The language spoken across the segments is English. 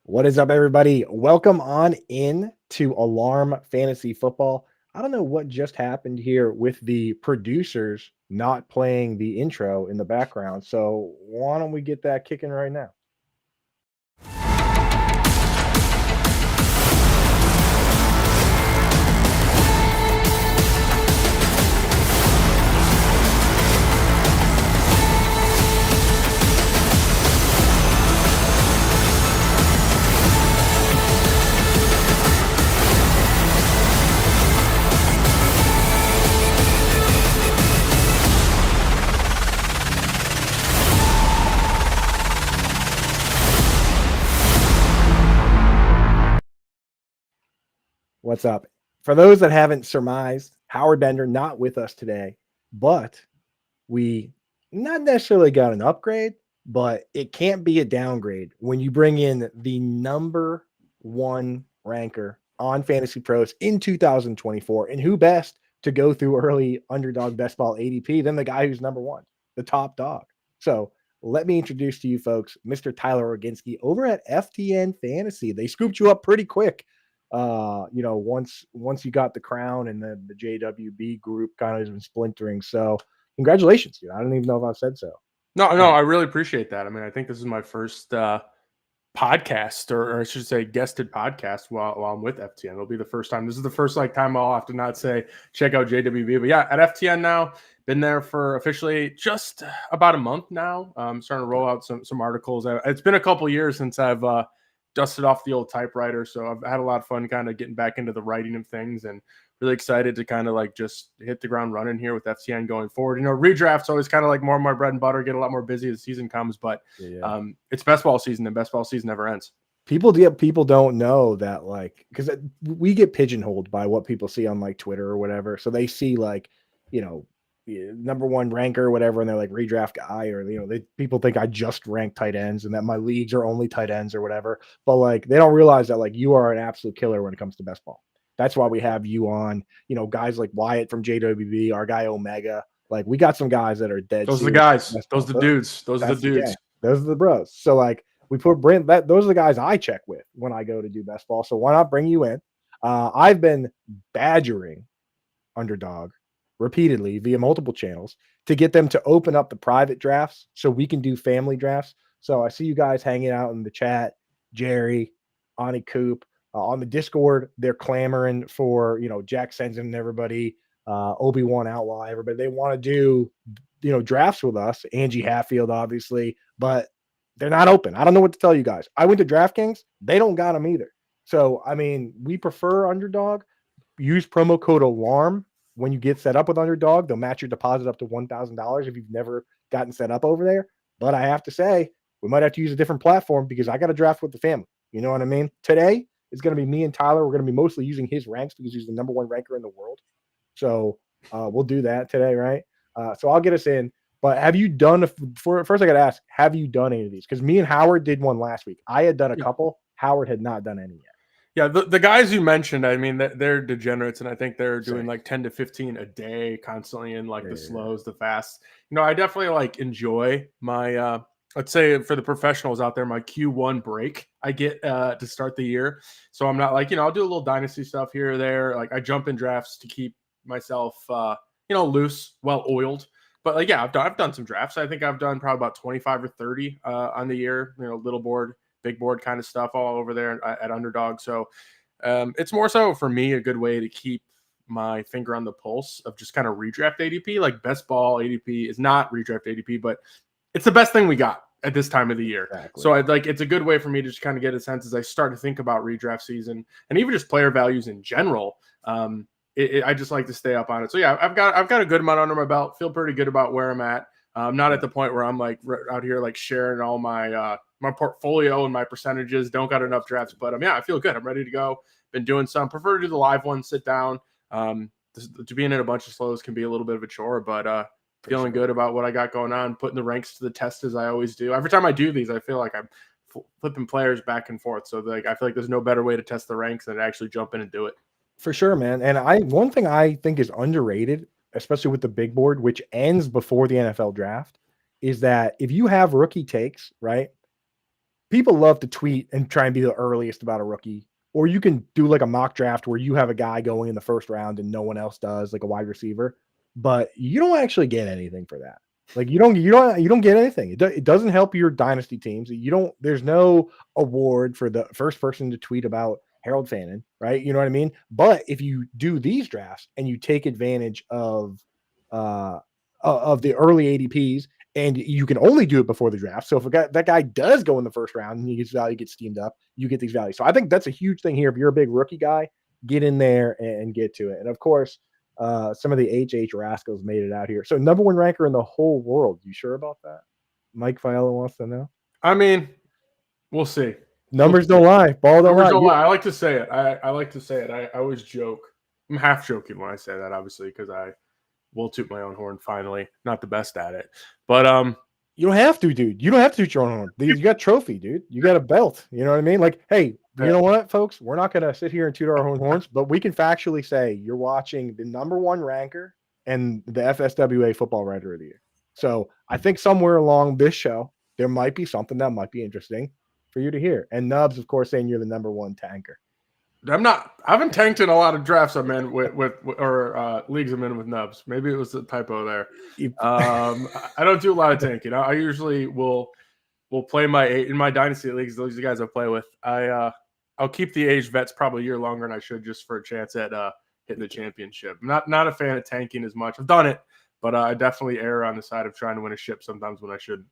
What is up, everybody? Welcome on in to Alarm Fantasy Football. I don't know what just happened here with the producers not playing the intro in the background. So why don't we get that kicking right now? What's up? For those that haven't surmised, Howard Bender not with us today, but we not necessarily got an upgrade, but it can't be a downgrade when you bring in the number one ranker on Fantasy Pros in 2024. And who best to go through early underdog best ball ADP than the guy who's number one, the top dog. So let me introduce to you folks, Mr. Tyler Orginski over at FTN Fantasy. They scooped you up pretty quick. Once you got the crown and the JWB group kind of has been splintering. So congratulations, dude. I don't even know if I've said so. No, I really appreciate that. I mean, I think this is my first podcast, or I should say guested podcast while I'm with FTN. It'll be the first time. This is the first time I'll have to not say check out JWB. But yeah, at FTN now, been there for officially just about a month now. Starting to roll out some articles. It's been a couple years since I've dusted off the old typewriter, so I've had a lot of fun kind of getting back into the writing of things, and really excited to kind of like just hit the ground running here with FTN going forward. Redraft's always kind of like more my bread and butter, get a lot more busy as the season comes, but it's best ball season, and best ball season never ends. People don't know that, like, because we get pigeonholed by what people see on like Twitter or whatever. So they see like, number one ranker or whatever, and they're like redraft guy, or people think I just rank tight ends and that my leagues are only tight ends or whatever. But like they don't realize that like you are an absolute killer when it comes to best ball. That's why we have you on, guys like Wyatt from JWB, our guy Omega. Like we got some guys that are dead. Those are the guys. Those are the dudes. Those are the dudes. Those are the bros. So like we put Brent, those are the guys I check with when I go to do best ball. So why not bring you in? I've been badgering Underdog repeatedly via multiple channels to get them to open up the private drafts so we can do family drafts. So I see you guys hanging out in the chat, Jerry, Ani Coop. On the Discord, they're clamoring for, Jack Sensen and everybody, Obi-Wan Outlaw, everybody. They want to do, drafts with us. Angie Hatfield, obviously, but they're not open. I don't know what to tell you guys. I went to DraftKings. They don't got them either. So, I mean, we prefer Underdog. Use promo code ALARM when you get set up with Underdog. They'll match your deposit up to $1,000 if you've never gotten set up over there. But I have to say, we might have to use a different platform because I got to draft with the family. You know what I mean? Today, it's going to be me and Tyler. We're going to be mostly using his ranks because he's the number one ranker in the world. So we'll do that today, right? So I'll get us in. But have you done, first I got to ask, have you done any of these? Because me and Howard did one last week. I had done a couple. Howard had not done any yet. Yeah, the guys you mentioned, I mean, they're degenerates, and I think they're doing like 10 to 15 a day constantly in like the slows, the fasts. I definitely like enjoy my let's say for the professionals out there, my Q1 break I get to start the year. So I'm not like, I'll do a little dynasty stuff here or there. Like I jump in drafts to keep myself, loose, well-oiled. But like, yeah, I've done some drafts. I think I've done probably about 25 or 30 on the year, little board, big board kind of stuff all over there at Underdog. So it's more so for me a good way to keep my finger on the pulse of just kind of redraft ADP. Like best ball ADP is not redraft ADP, but it's the best thing we got at this time of the year. Exactly. So it's a good way for me to just kind of get a sense as I start to think about redraft season and even just player values in general. I just like to stay up on it. So yeah, I've got a good amount under my belt. Feel pretty good about where I'm at. I'm not at the point where I'm like out here like sharing all my my portfolio and my percentages. Don't got enough drafts, but yeah, I feel good. I'm ready to go. Been doing some. Prefer to do the live ones, sit down. To being in a bunch of slows can be a little bit of a chore, but feeling good about what I got going on, putting the ranks to the test as I always do. Every time I do these, I feel like I'm flipping players back and forth. So like I feel like there's no better way to test the ranks than to actually jump in and do it. For sure, man. And one thing I think is underrated, especially with the big board, which ends before the NFL draft, is that if you have rookie takes, right? people love to tweet and try and be the earliest about a rookie. Or you can do like a mock draft where you have a guy going in the first round and no one else does, like a wide receiver, but you don't actually get anything for that. Like you don't get anything. It doesn't help your dynasty teams. You don't. There's no award for the first person to tweet about Harold Fannin, right? You know what I mean? But if you do these drafts and you take advantage uh of the early ADPs, and you can only do it before the draft. So if that guy does go in the first round and he gets value, gets steamed up, you get these values. So I think that's a huge thing here. If you're a big rookie guy, get in there and get to it. And of course, some of the HH rascals made it out here. So number one ranker in the whole world. You sure about that? Mike Fiala wants to know. I mean, we'll see. Numbers don't lie. Ball don't Numbers lie. don't lie. I like to say it. I like to say it. I always joke. I'm half joking when I say that, obviously, because I will toot my own horn finally. Not the best at it. But you don't have to, dude. You don't have to toot your own horn. You got a trophy, dude. You got a belt. You know what I mean? Like, hey, you know what, folks? We're not gonna sit here and toot our own horns, but we can factually say you're watching the number one ranker and the FSWA Football Writer of the Year. So I think somewhere along this show there might be something that might be interesting for you to hear. And Nubs, of course, saying you're the number one tanker. I'm not. I haven't tanked in a lot of drafts I'm in with or leagues I'm in with Nubs. Maybe it was a typo there. I don't do a lot of tanking. I usually will play in my dynasty leagues. Those are the guys I play with. I'll keep the aged vets probably a year longer than I should just for a chance at hitting the championship. I'm not a fan of tanking as much. I've done it, but I definitely err on the side of trying to win a ship sometimes when I shouldn't.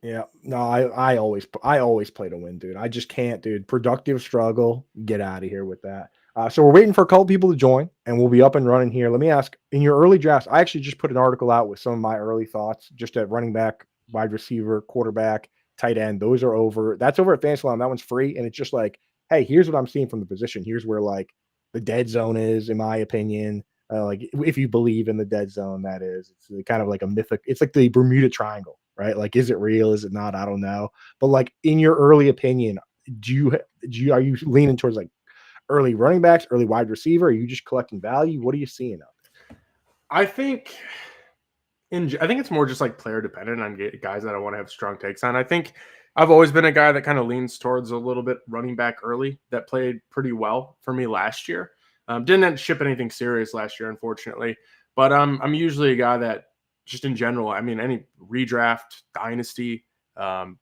Yeah, no, I always play to win, dude. I just can't, dude. Productive struggle. Get out of here with that. So we're waiting for a couple people to join, and we'll be up and running here. Let me ask: in your early drafts, I actually just put an article out with some of my early thoughts, just at running back, wide receiver, quarterback, tight end. Those are over. That's over at Fantasyland. That one's free, and it's just like, hey, here's what I'm seeing from the position. Here's where like the dead zone is, in my opinion. Like if you believe in the dead zone, that is, it's kind of like a mythic. It's like the Bermuda Triangle. Right? Like, is it real? Is it not? I don't know. But like, in your early opinion, are you leaning towards like early running backs, early wide receiver? Are you just collecting value? What are you seeing out there? I think it's more just like player dependent on guys that I want to have strong takes on. I think I've always been a guy that kind of leans towards a little bit running back early that played pretty well for me last year. Didn't ship anything serious last year, unfortunately. But I'm usually a guy that just in general, I mean, any redraft, dynasty,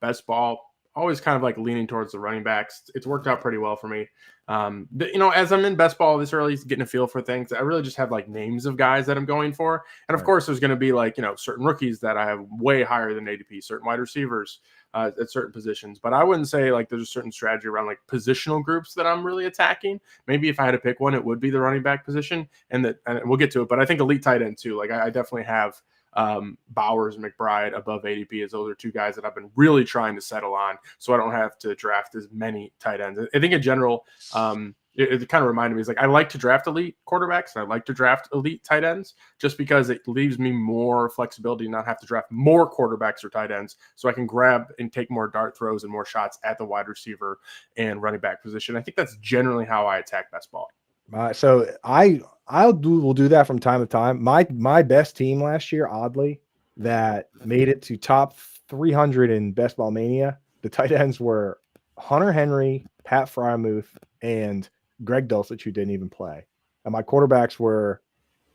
best ball, always kind of like leaning towards the running backs. It's worked out pretty well for me. As I'm in best ball this early, getting a feel for things, I really just have like names of guys that I'm going for. And of course, there's going to be like, certain rookies that I have way higher than ADP, certain wide receivers at certain positions. But I wouldn't say like there's a certain strategy around like positional groups that I'm really attacking. Maybe if I had to pick one, it would be the running back position. And we'll get to it. But I think elite tight end too. Like I definitely have Bowers, McBride above ADP, as those are two guys that I've been really trying to settle on, so I don't have to draft as many tight ends. I think in general, it kind of reminded me, is like I like to draft elite quarterbacks and I like to draft elite tight ends just because it leaves me more flexibility to not have to draft more quarterbacks or tight ends, so I can grab and take more dart throws and more shots at the wide receiver and running back position. I think that's generally how I attack best ball. So we'll do that from time to time. My best team last year, oddly, that made it to top 300 in Best Ball Mania, the tight ends were Hunter Henry, Pat Frymuth, and Greg Dulcich, who didn't even play. And my quarterbacks were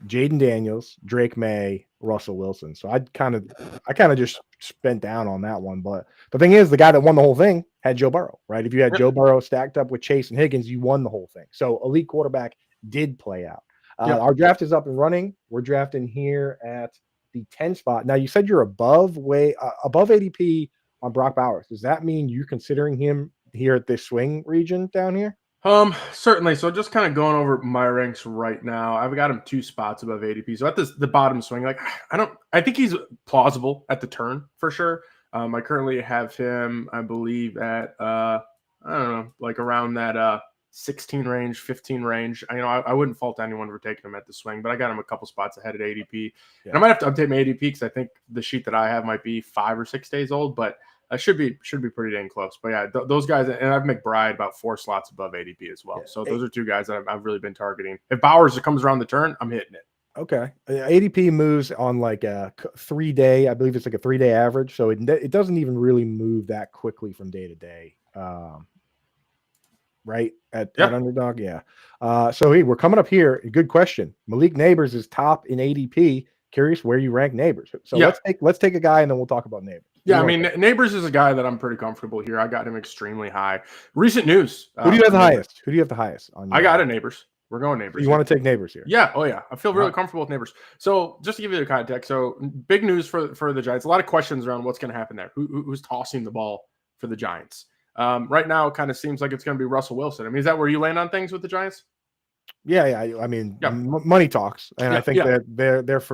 Jaden Daniels, Drake May, Russell Wilson. So I kind of just spent down on that one. But the thing is, the guy that won the whole thing had Joe Burrow, right? If you had Joe Burrow stacked up with Chase and Higgins, you won the whole thing. So elite quarterback did play out. Our draft is up and running. We're drafting here at the 10 spot. Now, you said you're above ADP on Brock Bowers. Does that mean you're considering him here at this swing region down here? Certainly. So just kind of going over my ranks right now, I've got him 2 spots above ADP. So at the bottom swing, like I think he's plausible at the turn for sure. I currently have him, I believe, at I don't know, like around that 16 range, 15 range. I wouldn't fault anyone for taking him at the swing, but I got him a couple spots ahead at ADP. Yeah. And I might have to update my ADP because I think the sheet that I have might be 5 or 6 days old, but I should be pretty dang close. But yeah, those guys, and I've McBride about 4 slots above ADP as well. Yeah. So those are 2 guys that I've really been targeting. If Bowers comes around the turn, I'm hitting it. Okay. ADP moves on like a 3-day, I believe it's like a 3-day average. So it doesn't even really move that quickly from day to day. Right at Yeah. Underdog. Yeah. So hey, we're coming up here. Good question. Malik Neighbors is top in ADP. Curious where you rank Neighbors. So Yeah. let's take a guy and then we'll talk about Neighbors. Yeah, I mean, Neighbors is a guy that I'm pretty comfortable here. I got him extremely high. Recent news. Who do you have for the Neighbors. highest? Who do you have the highest on your I got a Neighbors. We're going Neighbors. You want to take Neighbors here? Yeah. Oh, yeah. I feel really comfortable with Neighbors. So just to give you the context, so big news for the Giants. A lot of questions around what's going to happen there. Who's tossing the ball for the Giants? Right now, it kind of seems like it's going to be Russell Wilson. I mean, is that where you land on things with the Giants? Yeah. I mean, money talks, and I think that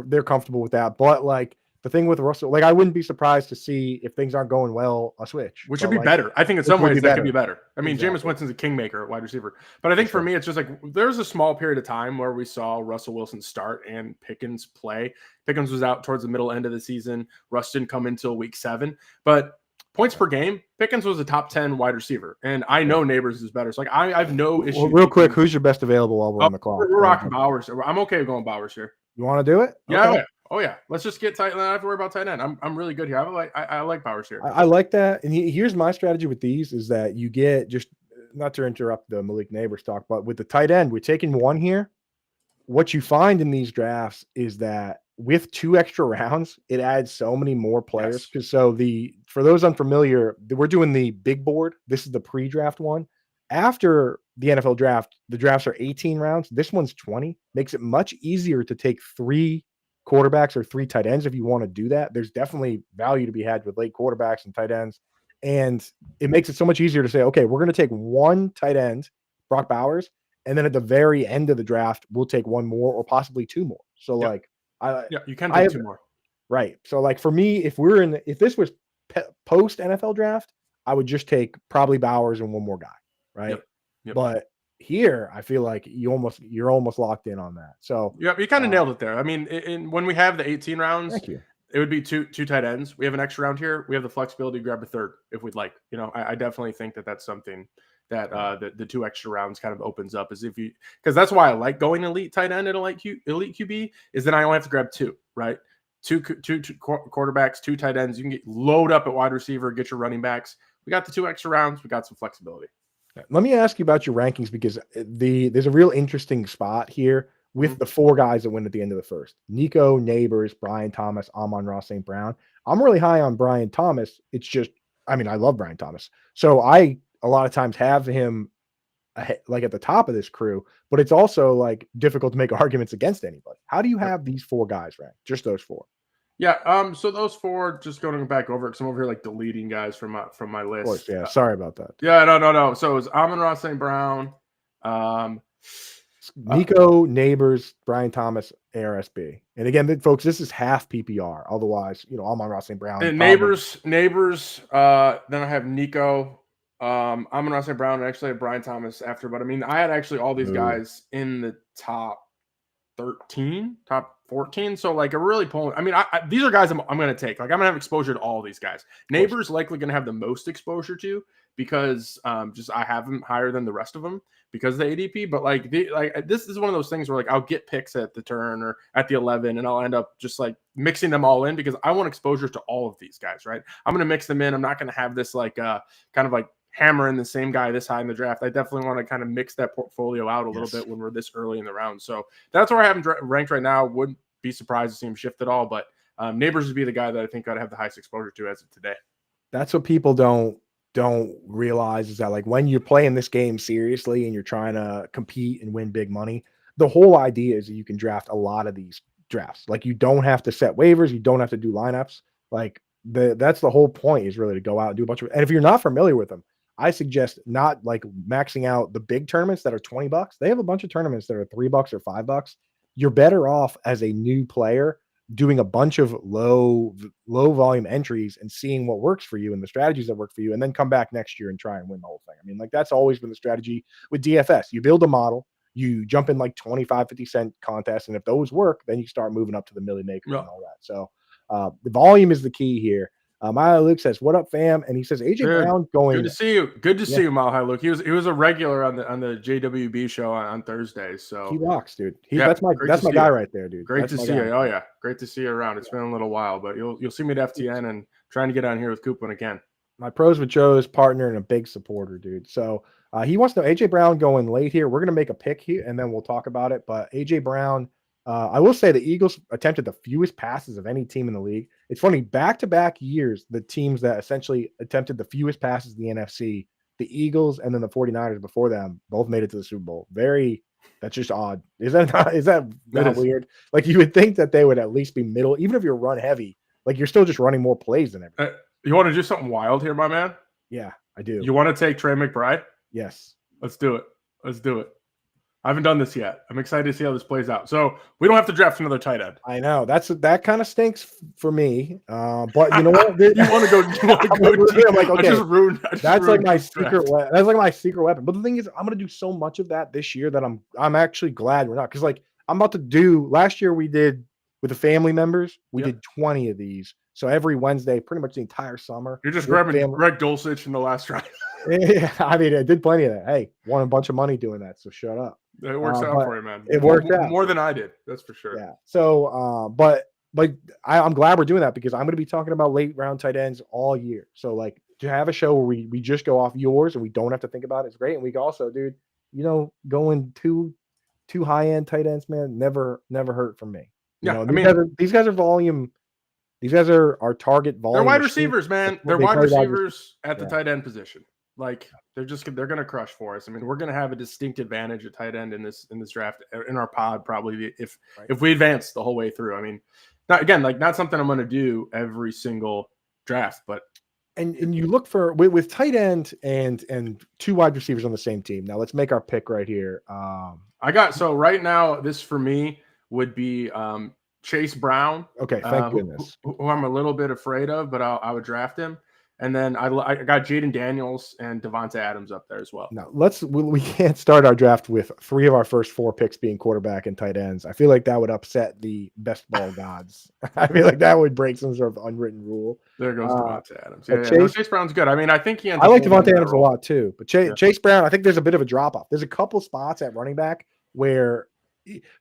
they're comfortable with that. But like the thing with Russell, like I wouldn't be surprised to see if things aren't going well, a switch, which would be better. I think in some ways that could be better. I mean, Jameis Winston's a kingmaker at wide receiver, but I think for me, it's just like there's a small period of time where we saw Russell Wilson start and Pickens play. Pickens was out towards the middle end of the season. Russ didn't come until week 7, but points per game, Pickens was a top 10 wide receiver, and I know Neighbors is better. So like I have no issue. Well, real quick, who's your best available while we're on the clock? We're rocking Bowers. I'm okay with going Bowers here. You want to do it? Yeah. Okay. Oh yeah. Let's just get tight. I don't have to worry about tight end. I'm really good here. I like Bowers here. I like that. And here's my strategy with these is that you get just not to interrupt the Malik Neighbors talk, but with the tight end, we're taking one here. What you find in these drafts is that with 2 extra rounds, it adds so many more players. Because for those unfamiliar, we're doing the big board. This is the pre-draft one. After the NFL draft, the drafts are 18 rounds. This one's 20. Makes it much easier to take 3 quarterbacks or 3 tight ends if you want to do that. There's definitely value to be had with late quarterbacks and tight ends. And it makes it so much easier to say, okay, we're going to take 1 tight end, Brock Bowers, and then at the very end of the draft, we'll take 1 more or possibly 2 more. So you can take 2 more. Right. So like for me, if this was post NFL draft, I would just take probably Bowers and 1 more guy. Right. Yep. But here, I feel like you're almost locked in on that. So you kind of nailed it there. I mean, when we have the 18 rounds, it would be two tight ends. We have an extra round here. We have the flexibility to grab a third if we'd like. I definitely think that that's something that the 2 extra rounds kind of opens up, as if you, because that's why I like going elite tight end and elite QB, is then I only have to grab 2, right? Two quarterbacks, 2 tight ends. You can load up at wide receiver, get your running backs. We got the 2 extra rounds. We got some flexibility. Let me ask you about your rankings, because there's a real interesting spot here with the 4 guys that win at the end of the first. Nico, Neighbors, Brian Thomas, Amon-Ra St. Brown. I'm really high on Brian Thomas. It's just, I mean, I love Brian Thomas. So I a lot of times have him like at the top of this crew, but it's also like difficult to make arguments against anybody. How do you have these 4 guys ranked? Just those 4? Yeah. So those 4, just going back over, because I'm over here like deleting guys from my list. Of course, yeah. Sorry about that. Yeah. No. So it was Amon-Ra St. Brown, Nico, Neighbors, Brian Thomas, ARSB. And again, folks, this is half PPR. Otherwise, Amon-Ra St. Brown. And Neighbors. Then I have Nico, Amon-Ra St. Brown, and actually have Brian Thomas after. But I mean, I had actually all these guys in the top 13, top 14. So like a really pulling. I mean, these are guys I'm going to take. Like I'm going to have exposure to all these guys. Neighbors likely going to have the most exposure to, because just I have them higher than the rest of them because of the ADP. But like this is one of those things where like I'll get picks at the turn or at the 11, and I'll end up just like mixing them all in because I want exposure to all of these guys. Right? I'm going to mix them in. I'm not going to have this like kind of like hammering the same guy this high in the draft. I definitely want to kind of mix that portfolio out a little bit when we're this early in the round. So that's where I have him ranked right now. Wouldn't be surprised to see him shift at all, but Neighbors would be the guy that I think I'd have the highest exposure to as of today. That's what people don't realize, is that like when you're playing this game seriously and you're trying to compete and win big money, the whole idea is that you can draft a lot of these drafts. Like you don't have to set waivers. You don't have to do lineups. Like that's the whole point, is really to go out and do a bunch of, and if you're not familiar with them, I suggest not like maxing out the big tournaments that are $20. They have a bunch of tournaments that are $3 or $5. You're better off as a new player doing a bunch of low volume entries and seeing what works for you and the strategies that work for you, and then come back next year and try and win the whole thing. I mean, like that's always been the strategy with DFS. You build a model, you jump in like 25, 50 cent contests, and if those work, then you start moving up to the Millie Maker and all that. So the volume is the key here. Mile Luke says, "What up, fam?" And he says, "AJ Dude, Brown going." good to see you. Good to Yeah. see you, Mile High Luke. He was a regular on the JWB show on Thursdays. So He rocks, dude. yeah, That's my great to see guy you. right there, dude. Great That's to my see guy. you. Oh yeah, great to see you around. It's been a little while, but you'll see me at FTN and trying to get on here with Coupon again. My Pros with Joe's partner and a big supporter, dude. So he wants to know AJ Brown going late here. We're gonna make a pick here and then we'll talk about it. But AJ Brown, I will say the Eagles attempted the fewest passes of any team in the league. It's funny, back-to-back years, the teams that essentially attempted the fewest passes in the NFC, the Eagles and then the 49ers before them, both made it to the Super Bowl. That's just odd. Is that not weird? Like you would think that they would at least be middle, even if you're run heavy, like you're still just running more plays than everyone. You want to do something wild here, my man? Yeah, I do. You want to take Trey McBride? Yes. Let's do it. Let's do it. I haven't done this yet. I'm excited to see how this plays out. So we don't have to draft another tight end. I know that kind of stinks for me. But you know what? You want to go? I'm like, okay, that's like my secret weapon. That's like my secret weapon. But the thing is, I'm gonna do so much of that this year that I'm actually glad we're not, because like I'm about to do. Last year we did with the family members. We did 20 of these. So every Wednesday, pretty much the entire summer. You're just grabbing Greg Dulcich in the last round. Yeah, I mean, I did plenty of that. Hey, won a bunch of money doing that, so shut up. It works out for you, man. It worked out more than I did. That's for sure. Yeah. So, but I'm glad we're doing that because I'm going to be talking about late round tight ends all year. So, like, to have a show where we just go off yours and we don't have to think about it is great. And we can also, dude, going too high end tight ends, man, never hurt for me. These guys are volume. These guys are our target volume. They're wide receivers, man. They're wide receivers at the tight end position. Like they're going to crush for us. I mean, we're going to have a distinct advantage at tight end in this draft, in our pod, probably if we advance the whole way through. I mean, not something I'm going to do every single draft, but and you look for with tight end and two wide receivers on the same team. Now let's make our pick right here. So right now this for me would be Chase Brown. Okay, thank goodness. Who I'm a little bit afraid of, but I would draft him. And then I got Jaden Daniels and Devonta Adams up there as well. Now we can't start our draft with 3 of our first 4 picks being quarterback and tight ends. I feel like that would upset the best ball gods. I feel like that would break some sort of unwritten rule. There goes Devonta Adams. Yeah, Chase Brown's good. I mean, I think I like Devonta Adams a lot too, but Chase Brown, I think there's a bit of a drop off. There's a couple spots at running back where,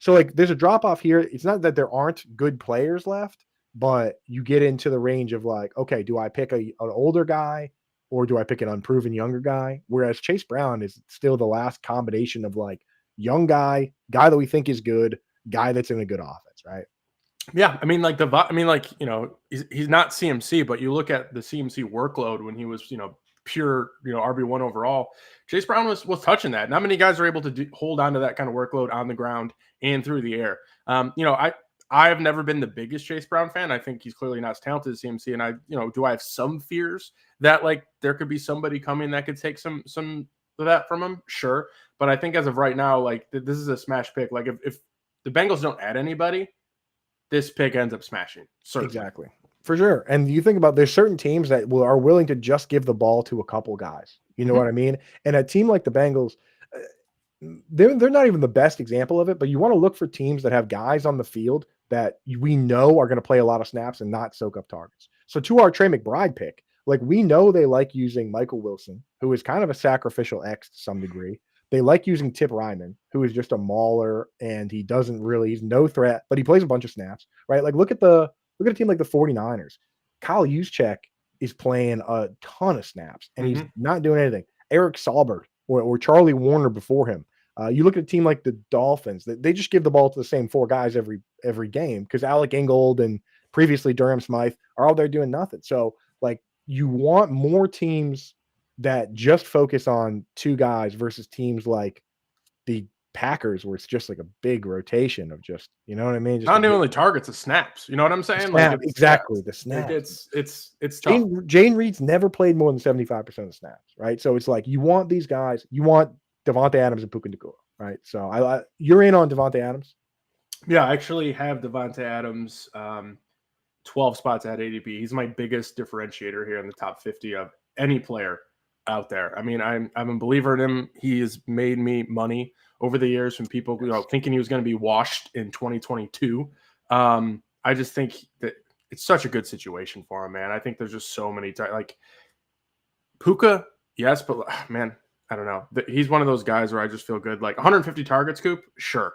so like there's a drop off here. It's not that there aren't good players left, but you get into the range of like, okay, do I pick an older guy or do I pick an unproven younger guy? Whereas Chase Brown is still the last combination of like young guy that we think is good, guy that's in a good offense, right? Yeah, I mean, he's not CMC, but you look at the CMC workload when he was, pure, RB1 overall. Chase Brown was touching that. Not many guys are able to hold on to that kind of workload on the ground and through the air. I have never been the biggest Chase Brown fan. I think he's clearly not as talented as CMC. And do I have some fears that like there could be somebody coming that could take some of that from him? Sure. But I think as of right now, like this is a smash pick. Like if the Bengals don't add anybody, this pick ends up smashing. Certainly. Exactly. For sure. And you think about there's certain teams that are willing to just give the ball to a couple guys. You know what I mean? And a team like the Bengals, they're not even the best example of it, but you want to look for teams that have guys on the field that we know are going to play a lot of snaps and not soak up targets. So to our Trey McBride pick, like we know they like using Michael Wilson, who is kind of a sacrificial X to some degree. They like using Tip Ryman, who is just a mauler and he's no threat, but he plays a bunch of snaps, right? Like look at a team like the 49ers. Kyle Juszczyk is playing a ton of snaps and he's not doing anything. Eric Saubert or Charlie Warner before him. You look at a team like the Dolphins, they just give the ball to the same 4 guys every game because Alec Ingold and previously Durham Smythe are all there doing nothing. So like you want more teams that just focus on 2 guys versus teams like the Packers where it's just like a big rotation of just, you know what I mean? Just not only targets, the snaps. You know what I'm saying? Exactly. The snaps. Like it's tough. Jane Reed's never played more than 75% of the snaps, right? So it's like you want these guys, you want Devonta Adams and Puka Nacua, right? So you're in on Devonta Adams? Yeah, I actually have Devonta Adams 12 spots at ADP. He's my biggest differentiator here in the top 50 of any player out there. I mean, I'm a believer in him. He has made me money over the years from people thinking he was going to be washed in 2022. I just think that it's such a good situation for him, man. I think there's just so many like Puka, yes, but man, I don't know. He's one of those guys where I just feel good. Like 150 targets, Coop, sure.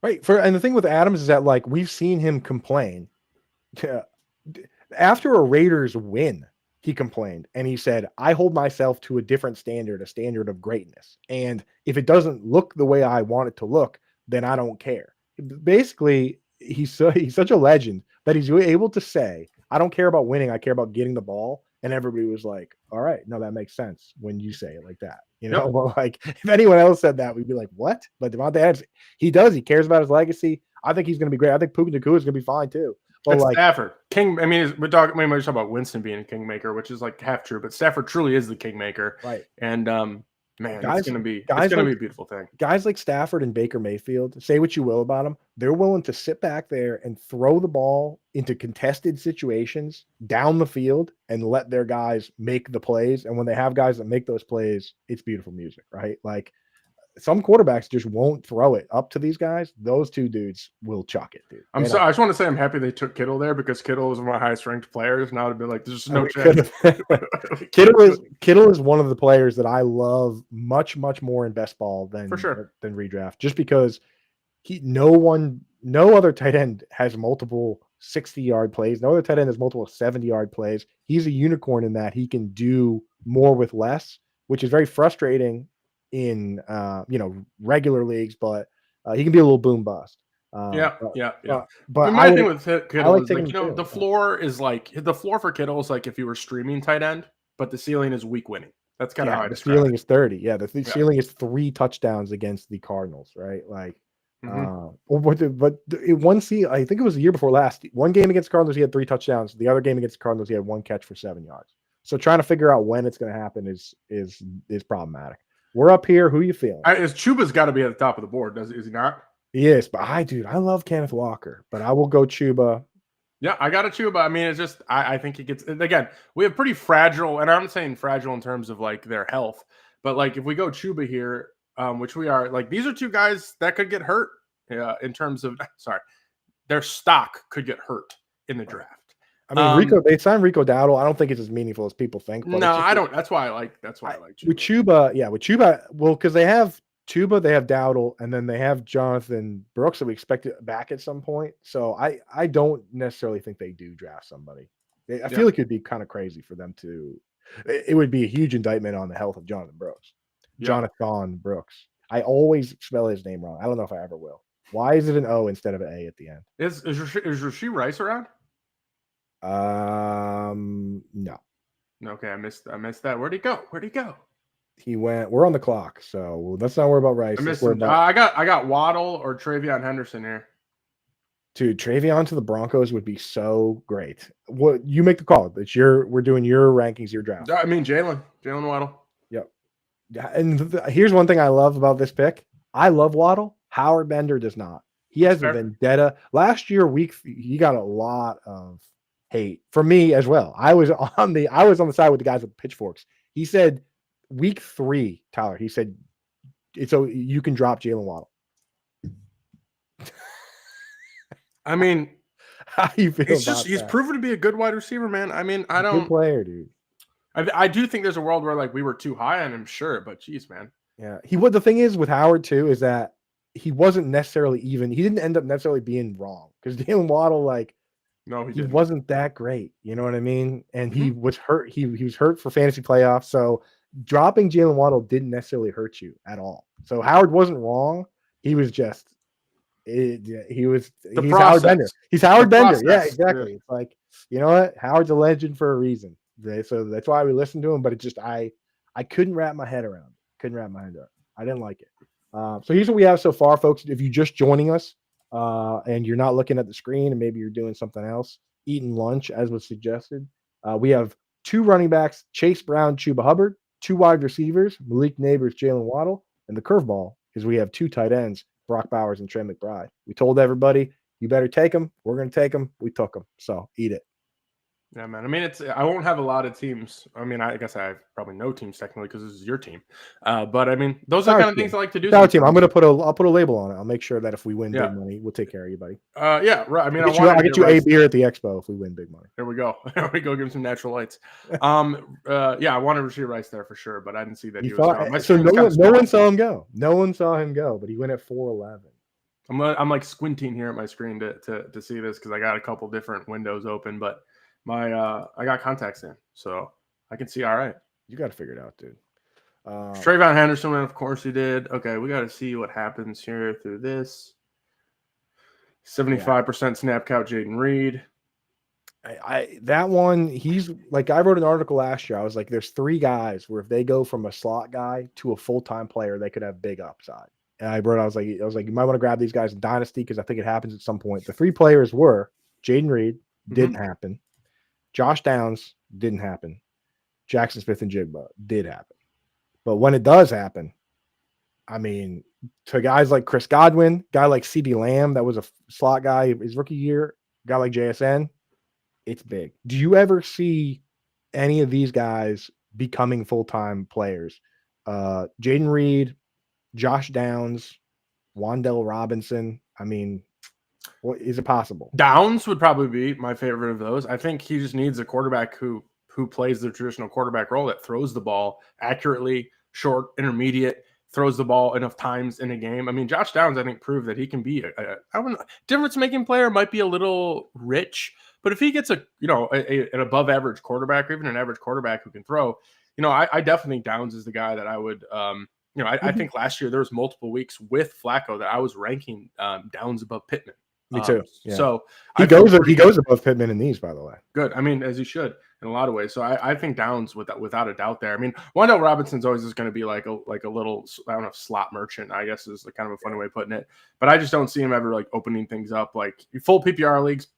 Right. And the thing with Adams is that like we've seen him complain. After a Raiders win, he complained and he said, I hold myself to a different standard, a standard of greatness. And if it doesn't look the way I want it to look, then I don't care. Basically, he's such a legend that he's able to say, I don't care about winning. I care about getting the ball. And everybody was like, all right, no, that makes sense when you say it like that. You know, well, like if anyone else said that, we'd be like, what? But Devontae Adams, he does. He cares about his legacy. I think he's going to be great. I think Puka Nacua is going to be fine too. But it's like Stafford, King. I mean, we're talking about Winston being a kingmaker, which is like half true, but Stafford truly is the kingmaker, right? And man, guys, it's gonna be a beautiful thing. Guys like Stafford and Baker Mayfield, say what you will about them, they're willing to sit back there and throw the ball into contested situations down the field and let their guys make the plays. And when they have guys that make those plays, it's beautiful music, right? Like some quarterbacks just won't throw it up to these guys. Those two dudes will chuck it, dude. I just want to say I'm happy they took Kittle there because Kittle is one of my highest ranked players. Now to be like, there's no chance. Kittle is one of the players that I love much more in best ball than redraft, just because no other tight end has multiple 60-yard plays. No other tight end has multiple 70-yard plays. He's a unicorn in that he can do more with less, which is very frustrating in regular leagues, but he can be a little boom bust. But my thing with Kittle is like, the floor is like the floor for Kittle is like if you were streaming tight end, but the ceiling is week winning. That's kind of how I describe it. The ceiling is 30. Yeah, the ceiling is 3 touchdowns against the Cardinals, right? Like, one season, I think it was the year before last. One game against the Cardinals, he had 3 touchdowns. The other game against the Cardinals, he had 1 catch for 7 yards. So trying to figure out when it's going to happen is problematic. We're up here. Who you feeling? Chuba's got to be at the top of the board, is he not? He is, but I love Kenneth Walker, but I will go Chuba. Yeah, I got a Chuba. I mean, it's just I think he gets, again, we have pretty fragile, and I'm saying fragile in terms of like their health, but like if we go Chuba here, which we are, like these are 2 guys that could get hurt in terms of their stock could get hurt in the draft. I mean, they signed Rico Dowdle. I don't think it's as meaningful as people think. But no, I don't. That's why I like Chuba. With Chuba, well, because they have Chuba, they have Dowdle, and then they have Jonathan Brooks that we expect back at some point. So I don't necessarily think they do draft somebody. I feel like it'd be kind of crazy for them to. It would be a huge indictment on the health of Jonathan Brooks. Jonathan Brooks. I always spell his name wrong. I don't know if I ever will. Why is it an O instead of an A at the end? Is Rashee Rice around? No. Okay, I missed that. Where'd he go? He went. We're on the clock, so let's not worry about Rice. I got Waddle or Travion Henderson here. Dude, Travion to the Broncos would be so great. What you make the call? We're doing your rankings, your draft. I mean, Jalen Waddle. Yep. Yeah, and here's one thing I love about this pick. I love Waddle. Howard Bender does not. He has a vendetta. Last year, he got a lot of hate from me as well. I was on the side with the guys with pitchforks. He said week 3, Tyler. He said so you can drop Jalen Waddle. I mean, how do you feel? He's proven to be a good wide receiver, man. I mean, good player, dude. I do think there's a world where like we were too high on him, sure, but geez, man. Yeah, the thing is with Howard too is that he wasn't necessarily even. He didn't end up necessarily being wrong because Jalen Waddle, like, no, he wasn't that great. You know what I mean? And he was hurt. He was hurt for fantasy playoffs. So dropping Jalen Waddle didn't necessarily hurt you at all. So Howard wasn't wrong. He was just. He's Howard Bender. He's Howard Bender. Yeah, exactly. Yeah. It's like, you know what? Howard's a legend for a reason. So that's why we listen to him. But it just I couldn't wrap my head around it. I didn't like it. So here's what we have so far, folks. If you're just joining us and you're not looking at the screen and maybe you're doing something else, eating lunch as was suggested, we have 2 running backs, Chase Brown, Chuba Hubbard, 2 wide receivers, Malik Neighbors, Jalen Waddle, and the curveball is we have 2 tight ends, Brock Bowers and Trey McBride. We told everybody, you better take them. We're going to take them. We took them. So eat it. Yeah, man. I mean, I won't have a lot of teams. I mean, I guess I have probably no teams technically because this is your team. But I mean, those It's are the our kind of team. things I like to do It's our team. sometimes. I'll put a label on it. I'll make sure that if we win Yeah. big money, we'll take care of you, buddy. Yeah, right. I mean, I'll get you a beer at the expo if we win big money. There we go. There we go. Give him some natural lights. Yeah, I wanted Rasheed Rice there for sure, but I didn't see that he was gone. My So screen's no one saw him go. No one saw him go, but he went at 4.11. I'm like squinting here at my screen to see this because I got a couple different windows open, but I got contacts in, so I can see all right. You got to figure it out, dude. Trayvon Henderson, of course he did. Okay, we got to see what happens here through this. 75% snap count, Jaden Reed. That one, he's like, I wrote an article last year. I was like, there's 3 guys where if they go from a slot guy to a full-time player, they could have big upside. And I was like, you might want to grab these guys in Dynasty because I think it happens at some point. The 3 players were Jaden Reed, didn't happen. Josh Downs, didn't happen. Jackson Smith and Jigba did happen. But when it does happen, I mean, to guys like Chris Godwin, guy like CeeDee Lamb, that was a slot guy his rookie year, guy like JSN, it's big. Do you ever see any of these guys becoming full-time players? Jaden Reed, Josh Downs, Wan'Dale Robinson. I mean, what is it possible? Downs would probably be my favorite of those. I think he just needs a quarterback who plays the traditional quarterback role that throws the ball accurately, short, intermediate, throws the ball enough times in a game. I mean, Josh Downs, I think, proved that he can be a difference-making player. Might be a little rich, but if he gets an above average quarterback or even an average quarterback who can throw, I definitely think Downs is the guy that I would. I think last year there was multiple weeks with Flacco that I was ranking Downs above Pittman. Me too. Yeah. So he goes above Pittman in these, by the way. Good. I mean, as he should in a lot of ways. So I think Downs without a doubt there. I mean, Wan'Dale Robinson's always just going to be like a little, I don't know, slot merchant, I guess is kind of a funny way of putting it. But I just don't see him ever like opening things up. Like full PPR leagues,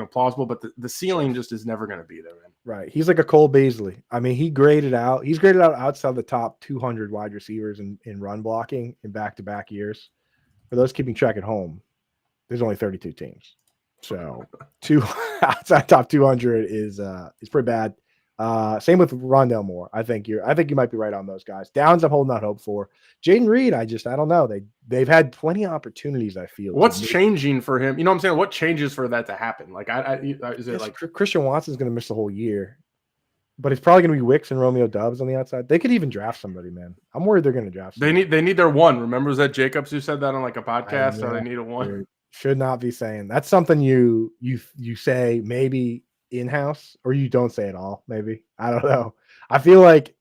plausible, but the ceiling just is never going to be there, man. Right. He's like a Cole Beasley. I mean, he's graded out outside the top 200 wide receivers in run blocking in back-to-back years. For those keeping track at home, there's only 32 teams. So outside top 200 is pretty bad. Same with Rondale Moore. I think you might be right on those guys. Downs, I'm holding out hope for. Jaden Reed, I don't know. They've had plenty of opportunities, I feel. What's changing for him? You know what I'm saying? What changes for that to happen? Like, is it like Christian Watson's going to miss the whole year, but it's probably going to be Wicks and Romeo Doubs on the outside. They could even draft somebody, man. I'm worried they're going to draft somebody. They need their one. Remember, was that Jacobs who said that on like a podcast? So they need a one. Dude, should not be saying. That's something you say maybe in-house, or you don't say at all, maybe. I don't know. I feel like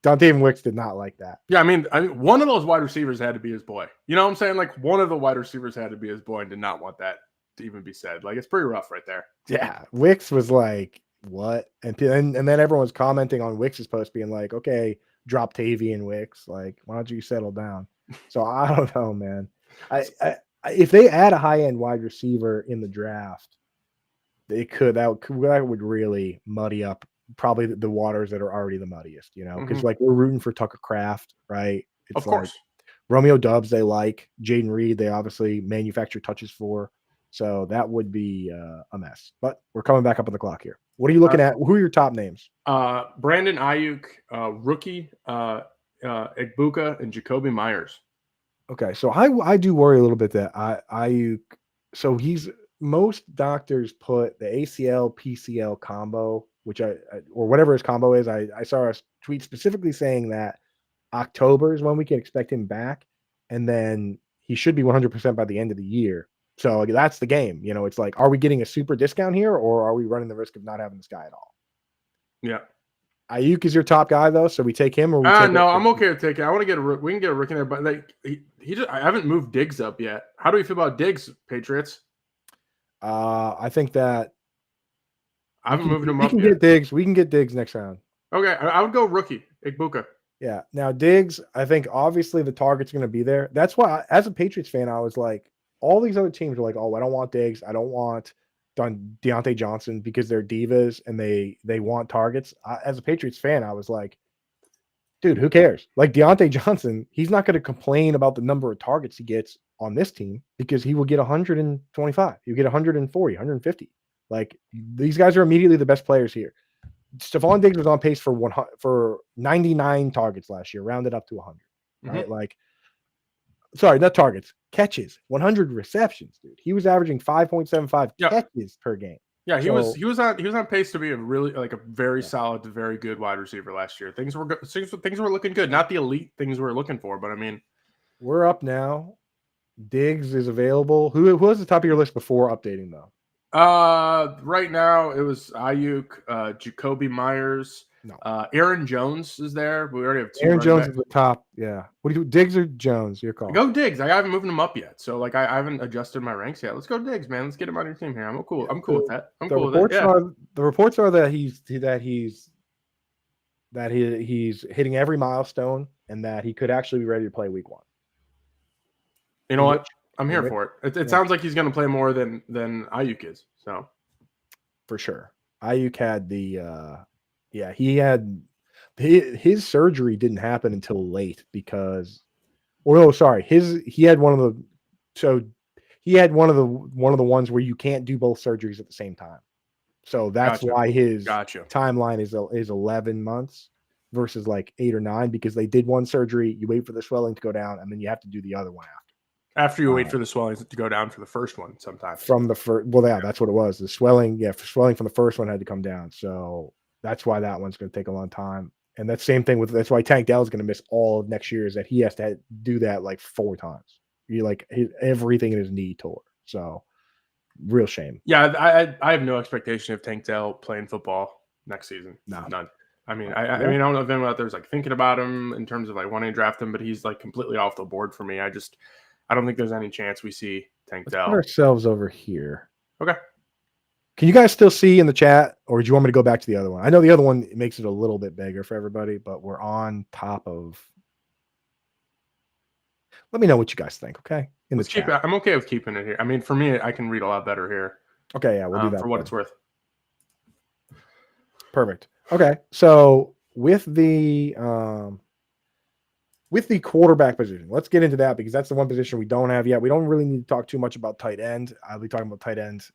Dontayvion Wicks did not like that. Yeah, I mean, one of those wide receivers had to be his boy. You know what I'm saying? Like, one of the wide receivers had to be his boy and did not want that to even be said. Like, it's pretty rough right there. Yeah, Wicks was like, what? And then everyone's commenting on Wicks' post being like, okay, drop Tavian Wicks. Like, why don't you settle down? So I don't know, man. If they add a high-end wide receiver in the draft, that would really muddy up probably the waters that are already the muddiest, because like we're rooting for Tucker Kraft, right? It's of course. Like Romeo Doubs, they like Jaden Reed, they obviously manufacture touches for, so that would be a mess. But we're coming back up on the clock here. What are you looking at? Who are your top names? Brandon Ayuk, rookie, Igbuka, and Jacoby Myers. Okay, so I do worry a little bit that Ayuk. So most doctors put the ACL PCL combo, which or whatever his combo is. I saw a tweet specifically saying that October is when we can expect him back, and then he should be 100% by the end of the year. So that's the game. It's like, are we getting a super discount here, or are we running the risk of not having this guy at all? Yeah. Ayuk is your top guy though, so we take him, or no, I'm okay with taking. I want to we can get a rookie there, but like I haven't moved Diggs up yet. How do you feel about Diggs, Patriots? I think that I haven't moved him up. We can get Diggs next round. Okay, I would go rookie Igbuka. Yeah. Now Diggs, I think obviously the target's going to be there. That's why, as a Patriots fan, I was like, all these other teams are like, oh, I don't want Diggs, I don't want Deontay Johnson because they're divas and they want targets. As a Patriots fan, I was like, dude, who cares? Like Deontay Johnson, he's not going to complain about the number of targets he gets on this team because he will get 125. He'll get 140, 150. Like these guys are immediately the best players here. Stephon Diggs was on pace for 99 targets last year, rounded up to 100. Right, Mm-hmm. like sorry, not targets, catches, 100 receptions, dude. He was averaging 5.75 catches per game. Yeah, he So was on pace to be a really like a very solid, very good wide receiver last year. Things were good. Things were looking good. Not the elite things we were looking for, but I mean, we're up now. Diggs is available. Who was the top of your list before updating though? right now it was Ayuk, Jacoby Myers, No. Aaron Jones is there. We already have two. Aaron Jones is the top. Yeah. What do you Diggs or Jones? Your call. Go Diggs. I haven't moved him up yet, so like I haven't adjusted my ranks yet. Let's go Diggs, man. Let's get him on your team here. I'm cool. I'm cool with that. I'm cool with it. Yeah. The reports are that he's hitting every milestone and that he could actually be ready to play week 1. You know what? I'm here for it. It sounds like he's going to play more than Ayuk is. So for sure, Ayuk had he had his surgery didn't happen until late because, he had one of the ones where you can't do both surgeries at the same time. So that's why his timeline is 11 months versus like 8 or 9 because they did one surgery, you wait for the swelling to go down, and then you have to do the other one after. After you wait for the swelling to go down for the first one sometimes. From the first, that's what it was. The swelling, swelling from the first one had to come down. So that's why that one's going to take a long time. And that's same thing that's why Tank Dell is going to miss all of next year is that he has to do that like 4 times. Everything in his knee tore. So real shame. Yeah, I have no expectation of Tank Dell playing football next season. No. None. I mean, I mean, I don't know if anyone out there's like thinking about him in terms of like wanting to draft him, but he's like completely off the board for me. I don't think there's any chance we see Tank Dell. Put ourselves over here. Okay. Can you guys still see in the chat, or do you want me to go back to the other one? I know the other one makes it a little bit bigger for everybody, but we're on top of. Let me know what you guys think, okay? In the chat. I'm okay with keeping it here. I mean, for me, I can read a lot better here. Okay, yeah, we'll do that for what it's worth. Perfect. Okay, so with the quarterback position, let's get into that because that's the one position we don't have yet. We don't really need to talk too much about tight end. I'll be talking about tight end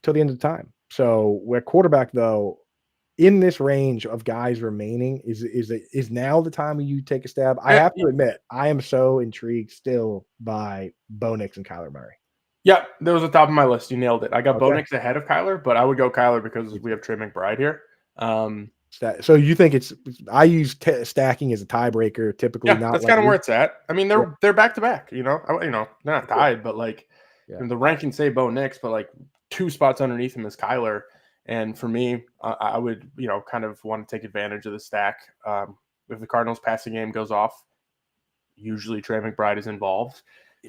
till the end of the time. So we're quarterback though. In this range of guys remaining, is now the time you take a stab? I have to admit, I am so intrigued still by Bo Nix and Kyler Murray. Yeah, that was the top of my list. You nailed it. I got Bo Nix ahead of Kyler, but I would go Kyler because we have Trey McBride here. So you think I use stacking as a tiebreaker typically? Yeah, that's kind of where it's at. I mean, they're back to back. They're not tied, but like the rankings say Bo Nix, but like 2 spots underneath him is Kyler. And for me, I would kind of want to take advantage of the stack. If the Cardinals' passing game goes off, usually Trey McBride is involved.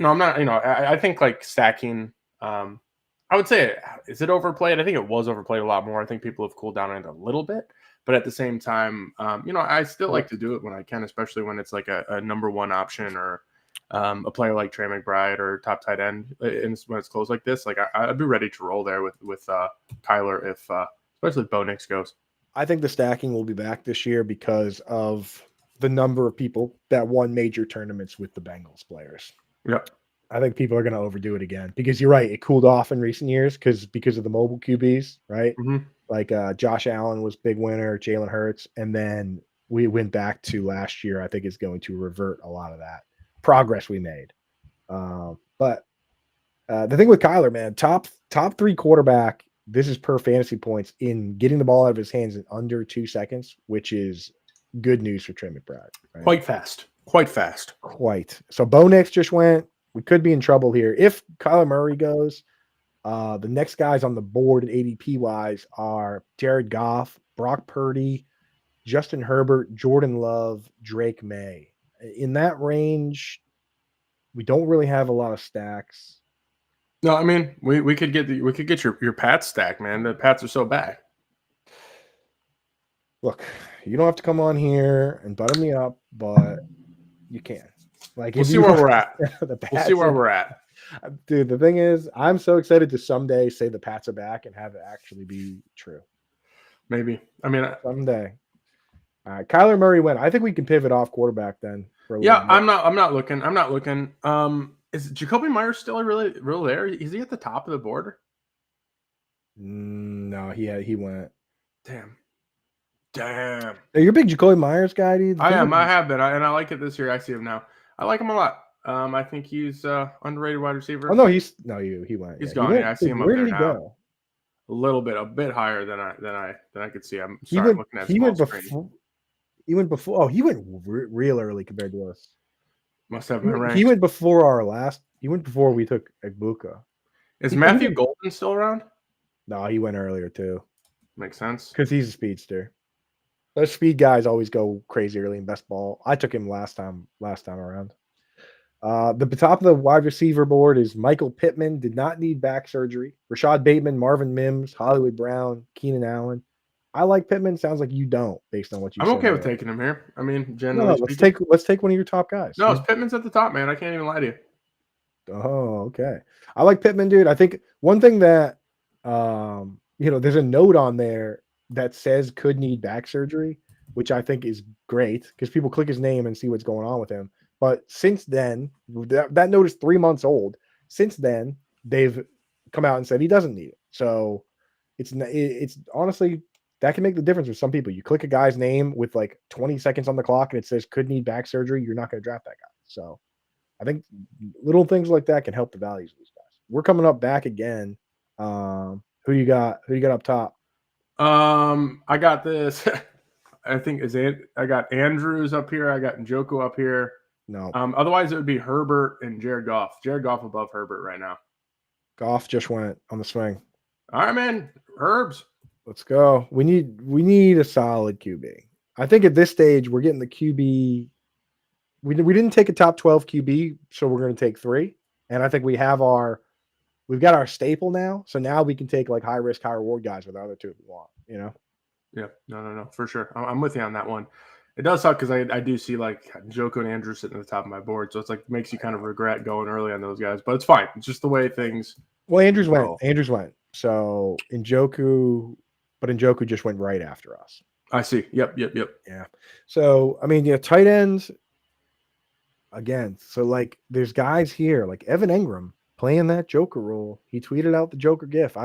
I'm not. I think like stacking. I would say, is it overplayed? I think it was overplayed a lot more. I think people have cooled down on it a little bit. But at the same time, I still like to do it when I can, especially when it's like a number 1 option or a player like Trey McBride or top tight end. And when it's close like this, like I'd be ready to roll there with Kyler if especially if Bo Nix goes. I think the stacking will be back this year because of the number of people that won major tournaments with the Bengals players. Yep. I think people are going to overdo it again because you're right. It cooled off in recent years because of the mobile QBs, right? Mm-hmm. Like Josh Allen was big winner, Jalen Hurts, and then we went back to last year. I think is going to revert a lot of that progress we made. But the thing with Kyler, man, top 3 quarterback. This is per fantasy points in getting the ball out of his hands in under 2 seconds, which is good news for Trey McBride. Right? Quite fast. So Bo Nix just went. We could be in trouble here if Kyler Murray goes. The next guys on the board at ADP wise are Jared Goff, Brock Purdy, Justin Herbert, Jordan Love, Drake May. In that range, we don't really have a lot of stacks. No, I mean we could get your Pats stack, man. The Pats are so bad. Look, you don't have to come on here and butter me up, but you can. Like we'll see where we're at. We'll see where we're at. Dude, the thing is, I'm so excited to someday say the Pats are back and have it actually be true. Maybe. I mean, someday. All right, Kyler Murray went. I think we can pivot off quarterback then. I'm not looking. Is Jacoby Myers still really there? Is he at the top of the board? No, he went. Damn. Damn. Hey, you're a big Jacoby Myers guy, dude. I am. I have been. And I like it this year. I see him now. I like him a lot. I think he's underrated wide receiver. Oh no, he went. He's Yeah, he gone. went. Yeah, I see him up Where did there he now. go? A bit higher than I could see. I'm He sorry, I'm went. looking at He small went screen. before. He went before. Oh, he went real early compared to us. Must have my ranks. He went before our last. He went before we took Egbuka. Is Matthew Golden still around? No, he went earlier too. Makes sense. Because he's a speedster. Those speed guys always go crazy early in best ball. I took him last time around. The top of the wide receiver board is Michael Pittman, did not need back surgery. Rashad Bateman, Marvin Mims, Hollywood Brown, Keenan Allen. I like Pittman. Sounds like you don't, based on what you said. I'm okay with taking him here. I mean, No, generally speaking. let's take one of your top guys. No, it's Pittman's at the top, man. I can't even lie to you. Oh, okay. I like Pittman, dude. I think one thing that there's a note on there that says could need back surgery, which I think is great because people click his name and see what's going on with him. But since then, that note is 3 months old. Since then, they've come out and said he doesn't need it. So it's honestly that can make the difference with some people. You click a guy's name with like 20 seconds on the clock and it says could need back surgery, you're not going to draft that guy. So I think little things like that can help the values of these guys. We're coming up back again. Who you got? Who you got up top? I got this. I think I got Andrews up here. I got Njoku up here. No. Otherwise, it would be Herbert and Jared Goff. Jared Goff above Herbert right now. Goff just went on the swing. All right, man. Herbs. Let's go. We need a solid QB. I think at this stage we're getting the QB. We didn't take a top 12 QB, so we're going to take 3. And I think we've got our staple now. So now we can take like high risk, high reward guys with the other 2 if we want. Yeah. No, for sure. I'm with you on that one. It does suck because I do see like Njoku and Andrew sitting at the top of my board, so it's like makes you kind of regret going early on those guys. But it's fine. It's just the way things. Well, Andrews went. So Njoku just went right after us. I see. Yep. Yeah. So I mean, tight ends. Again, so like there's guys here like Evan Engram playing that Joker role. He tweeted out the Joker gif.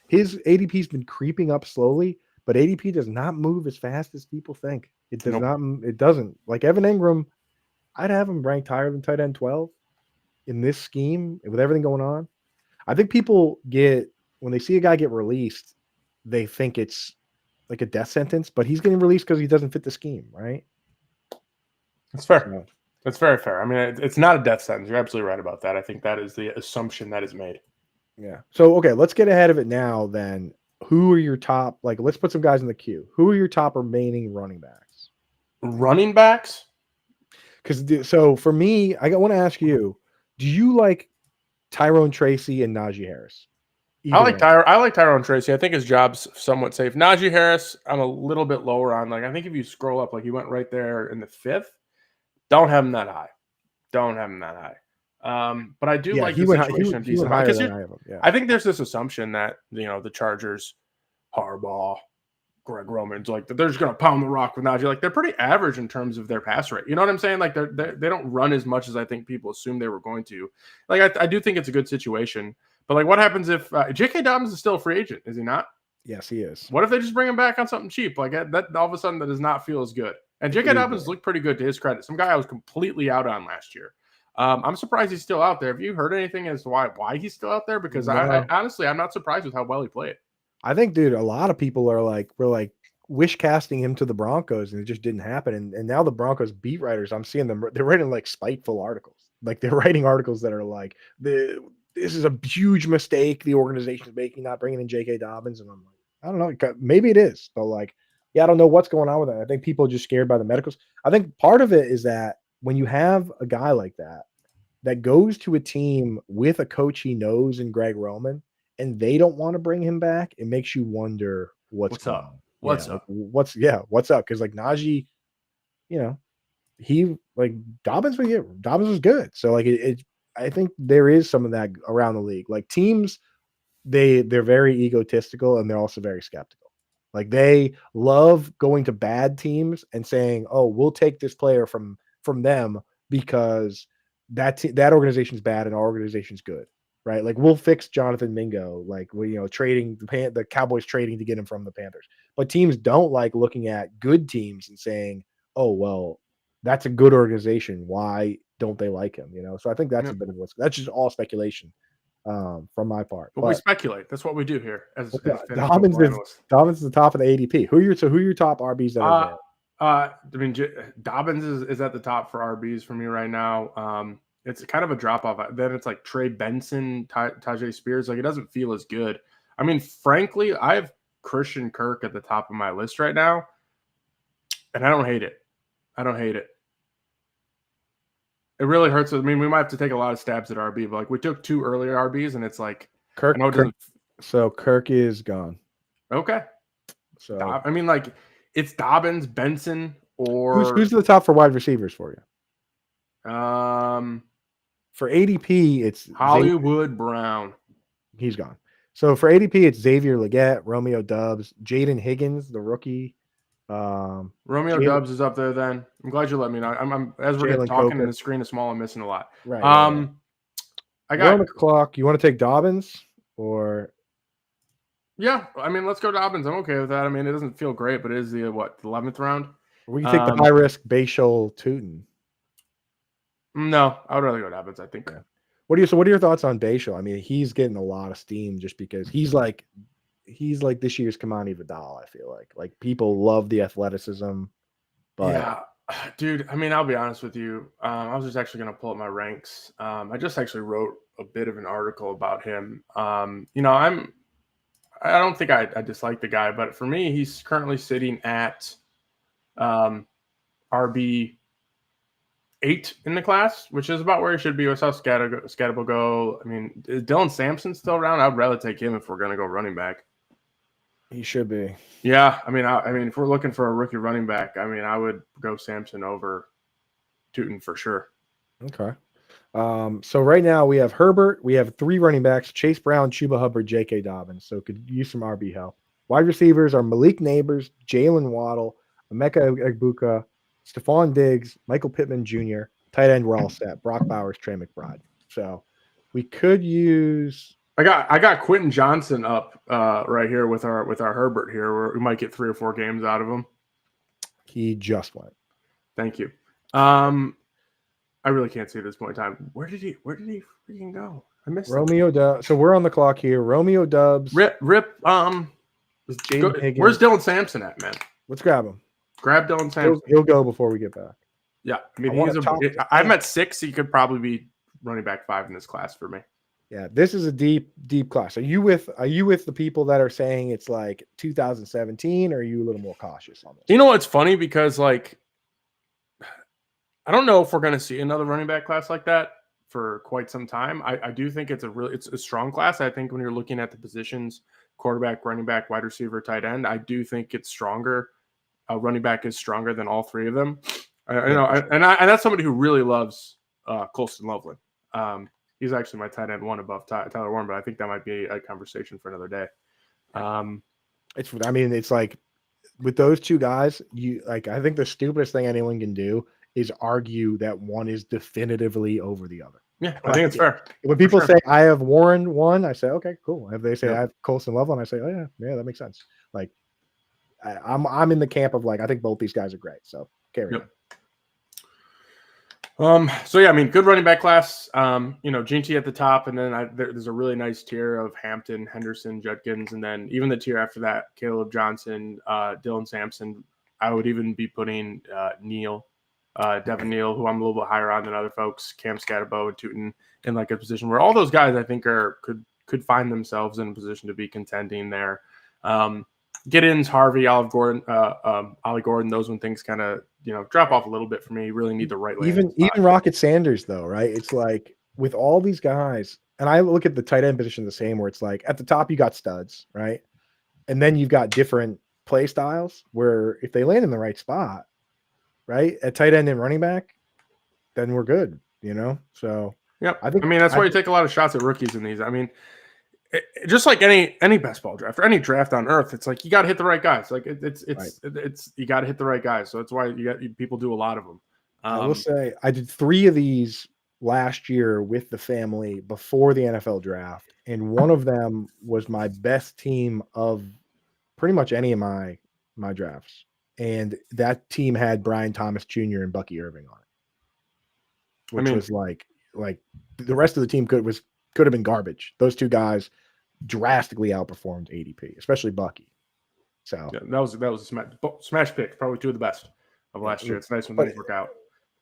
His ADP's been creeping up slowly, but ADP does not move as fast as people think. It does not. It doesn't. Like Evan Engram, I'd have him ranked higher than tight end 12 in this scheme with everything going on. I think people when they see a guy get released, they think it's like a death sentence, but he's getting released because he doesn't fit the scheme, right? That's fair. That's very fair. I mean, it's not a death sentence. You're absolutely right about that. I think that is the assumption that is made. Yeah. So, okay, let's get ahead of it now then. Who are your top, like, let's put some guys in the queue. Who are your top remaining running backs? Running backs? So, for me, I want to ask you, do you like Tyrone Tracy and Najee Harris? I like Tyrone Tracy. I think his job's somewhat safe. Najee Harris, I'm a little bit lower on. Like, I think if you scroll up, like, he went right there in the 5th. Don't have him that high. But I do like the situation decent. Because I think there's this assumption that the Chargers, Harbaugh, Greg Roman's like they're just gonna pound the rock with Najee. Like they're pretty average in terms of their pass rate. You know what I'm saying? Like they don't run as much as I think people assume they were going to. Like I do think it's a good situation. But like, what happens if J.K. Dobbins is still a free agent? Is he not? Yes, he is. What if they just bring him back on something cheap? Like that, all of a sudden, that does not feel as good. And J.K. Dobbins looked pretty good to his credit. Some guy I was completely out on last year. I'm surprised he's still out there. Have you heard anything as to why he's still out there? Because I honestly, I'm not surprised with how well he played. I think, dude, a lot of people were wish casting him to the Broncos, and it just didn't happen. And now the Broncos beat writers, I'm seeing them. They're writing like spiteful articles. Like they're writing articles that are like this is a huge mistake the organization's making, not bringing in J.K. Dobbins. And I'm like, I don't know, maybe it is, but like, yeah, I don't know what's going on with that. I think people are just scared by the medicals. I think part of it is that when you have a guy like that goes to a team with a coach he knows in Greg Roman, and they don't want to bring him back, it makes you wonder what's up. What's up? Because like Najee, he like Dobbins was good. So like I think there is some of that around the league. Like teams, they're very egotistical and they're also very skeptical. Like they love going to bad teams and saying, "Oh, we'll take this player from them because that organization's bad and our organization's good," right? Like we'll fix Jonathan Mingo, like we trading the Cowboys trading to get him from the Panthers. But teams don't like looking at good teams and saying, "Oh, well, that's a good organization. Why don't they like him?" So I think that's a bit of that's just all speculation from my part. But we But speculate. That's what we do here as fantasy Dobbins football is analysts. Dobbins is the top of the ADP. Who are your top RBs that are there? I mean, Dobbins is at the top for RBs for me right now. It's kind of a drop off. Then it's like Trey Benson, Tajay Spears. Like it doesn't feel as good. I mean, frankly, I have Christian Kirk at the top of my list right now, and I don't hate it. I don't hate it. It really hurts. I mean, we might have to take a lot of stabs at RB, but like we took 2 earlier RBs, and it's like Kirk. So Kirk is gone. Okay. So I mean, like it's Dobbins, Benson, or who's the top for wide receivers for you? For ADP, it's Hollywood Brown. He's gone. So for ADP, it's Xavier Legette, Romeo Doubs, Jaden Higgins, the rookie. Romeo Doubs is up there. Then I'm glad you let me know. I'm as we're talking Coker. and the screen is small. I'm missing a lot. Right. I got on the clock. You want to take Dobbins or? Yeah, I mean, let's go Dobbins. I'm okay with that. I mean, it doesn't feel great, but it is the 11th round. We can take the high risk Bashal Tootin. No, I would rather go Dobbins. I think. Yeah. What are your thoughts on Bashal? I mean, he's getting a lot of steam just because he's like this year's Kamani Vidal. I feel like people love the athleticism, but yeah, dude. I mean, I'll be honest with you. I was just actually going to pull up my ranks. I just actually wrote a bit of an article about him. I don't think I dislike the guy, but for me, he's currently sitting at RB 8 in the class, which is about where he should be. I saw Scatterable go. I mean, is Dylan Sampson still around? I'd rather take him if we're going to go running back. He should be. Yeah, I mean, if we're looking for a rookie running back, I mean, I would go Sampson over Tootin for sure. Okay. So right now we have Herbert. We have 3 running backs: Chase Brown, Chuba Hubbard, J.K. Dobbins. So could use some RB help. Wide receivers are Malik Neighbors, Jalen Waddle, Emeka Egbuka, Stephon Diggs, Michael Pittman Jr. Tight end, we're all set. Brock Bowers, Trey McBride. So we could use. I got Quentin Johnson up right here with our Herbert here, where we might get 3 or 4 games out of him. He just went. Thank you. I really can't see at this point in time. Where did he freaking go? I missed Romeo Doubs. So we're on the clock here. Romeo Doubs. Rip. Where's Dylan Sampson at, man? Let's grab him. Grab Dylan Sampson. He'll go before we get back. Yeah, I mean I'm at 6. He could probably be running back 5 in this class for me. Yeah, this is a deep class. Are you with the people that are saying it's like 2017, or are you a little more cautious on this? You know what's funny, because like I don't know if we're going to see another running back class like that for quite some time. I do think it's a strong class. I think when you're looking at the positions, quarterback, running back, wide receiver, tight end, I do think it's stronger. Running back is stronger than all 3 of them. And that's somebody who really loves Colston Loveland. He's actually my tight end 1 above Tyler Warren, but I think that might be a conversation for another day. It's like with those 2 guys, I think the stupidest thing anyone can do is argue that one is definitively over the other. Yeah, I think it's fair. When people say I have Warren 1, I say okay, cool. If they say I have Colston Loveland, I say oh yeah, that makes sense. Like I'm in the camp of like I think both these guys are great. So carry on. So yeah, I mean, good running back class. Gene T at the top, and then there's a really nice tier of Hampton, Henderson, Judkins, and then even the tier after that, Caleb Johnson, Dylan Sampson. I would even be putting Devin Neal, who I'm a little bit higher on than other folks, Cam Scatterbo and Tootin, in like a position where all those guys I think could find themselves in a position to be contending there. Get-ins, Harvey, Ollie Gordon, those when things kind of drop off a little bit for me. You really need the right even Rocket Sanders though, right? It's like with all these guys, and I look at the tight end position the same, where it's like at the top you got studs, right? And then you've got different play styles where if they land in the right spot, right, at tight end and running back, then we're good, So yeah, I mean that's why you take a lot of shots at rookies in these. I mean, just like any best ball draft or any draft on earth, it's like you got to hit the right guys. Like it's you got to hit the right guys. So that's why people do a lot of them. I will say I did 3 of these last year with the family before the NFL draft, and one of them was my best team of pretty much any of my drafts. And that team had Brian Thomas Jr. and Bucky Irving on it, I which mean, was like the rest of the team could have been garbage. Those two guys drastically outperformed ADP, especially Bucky. So yeah, that was a smash pick. Probably two of the best of last year. It's nice when things work out.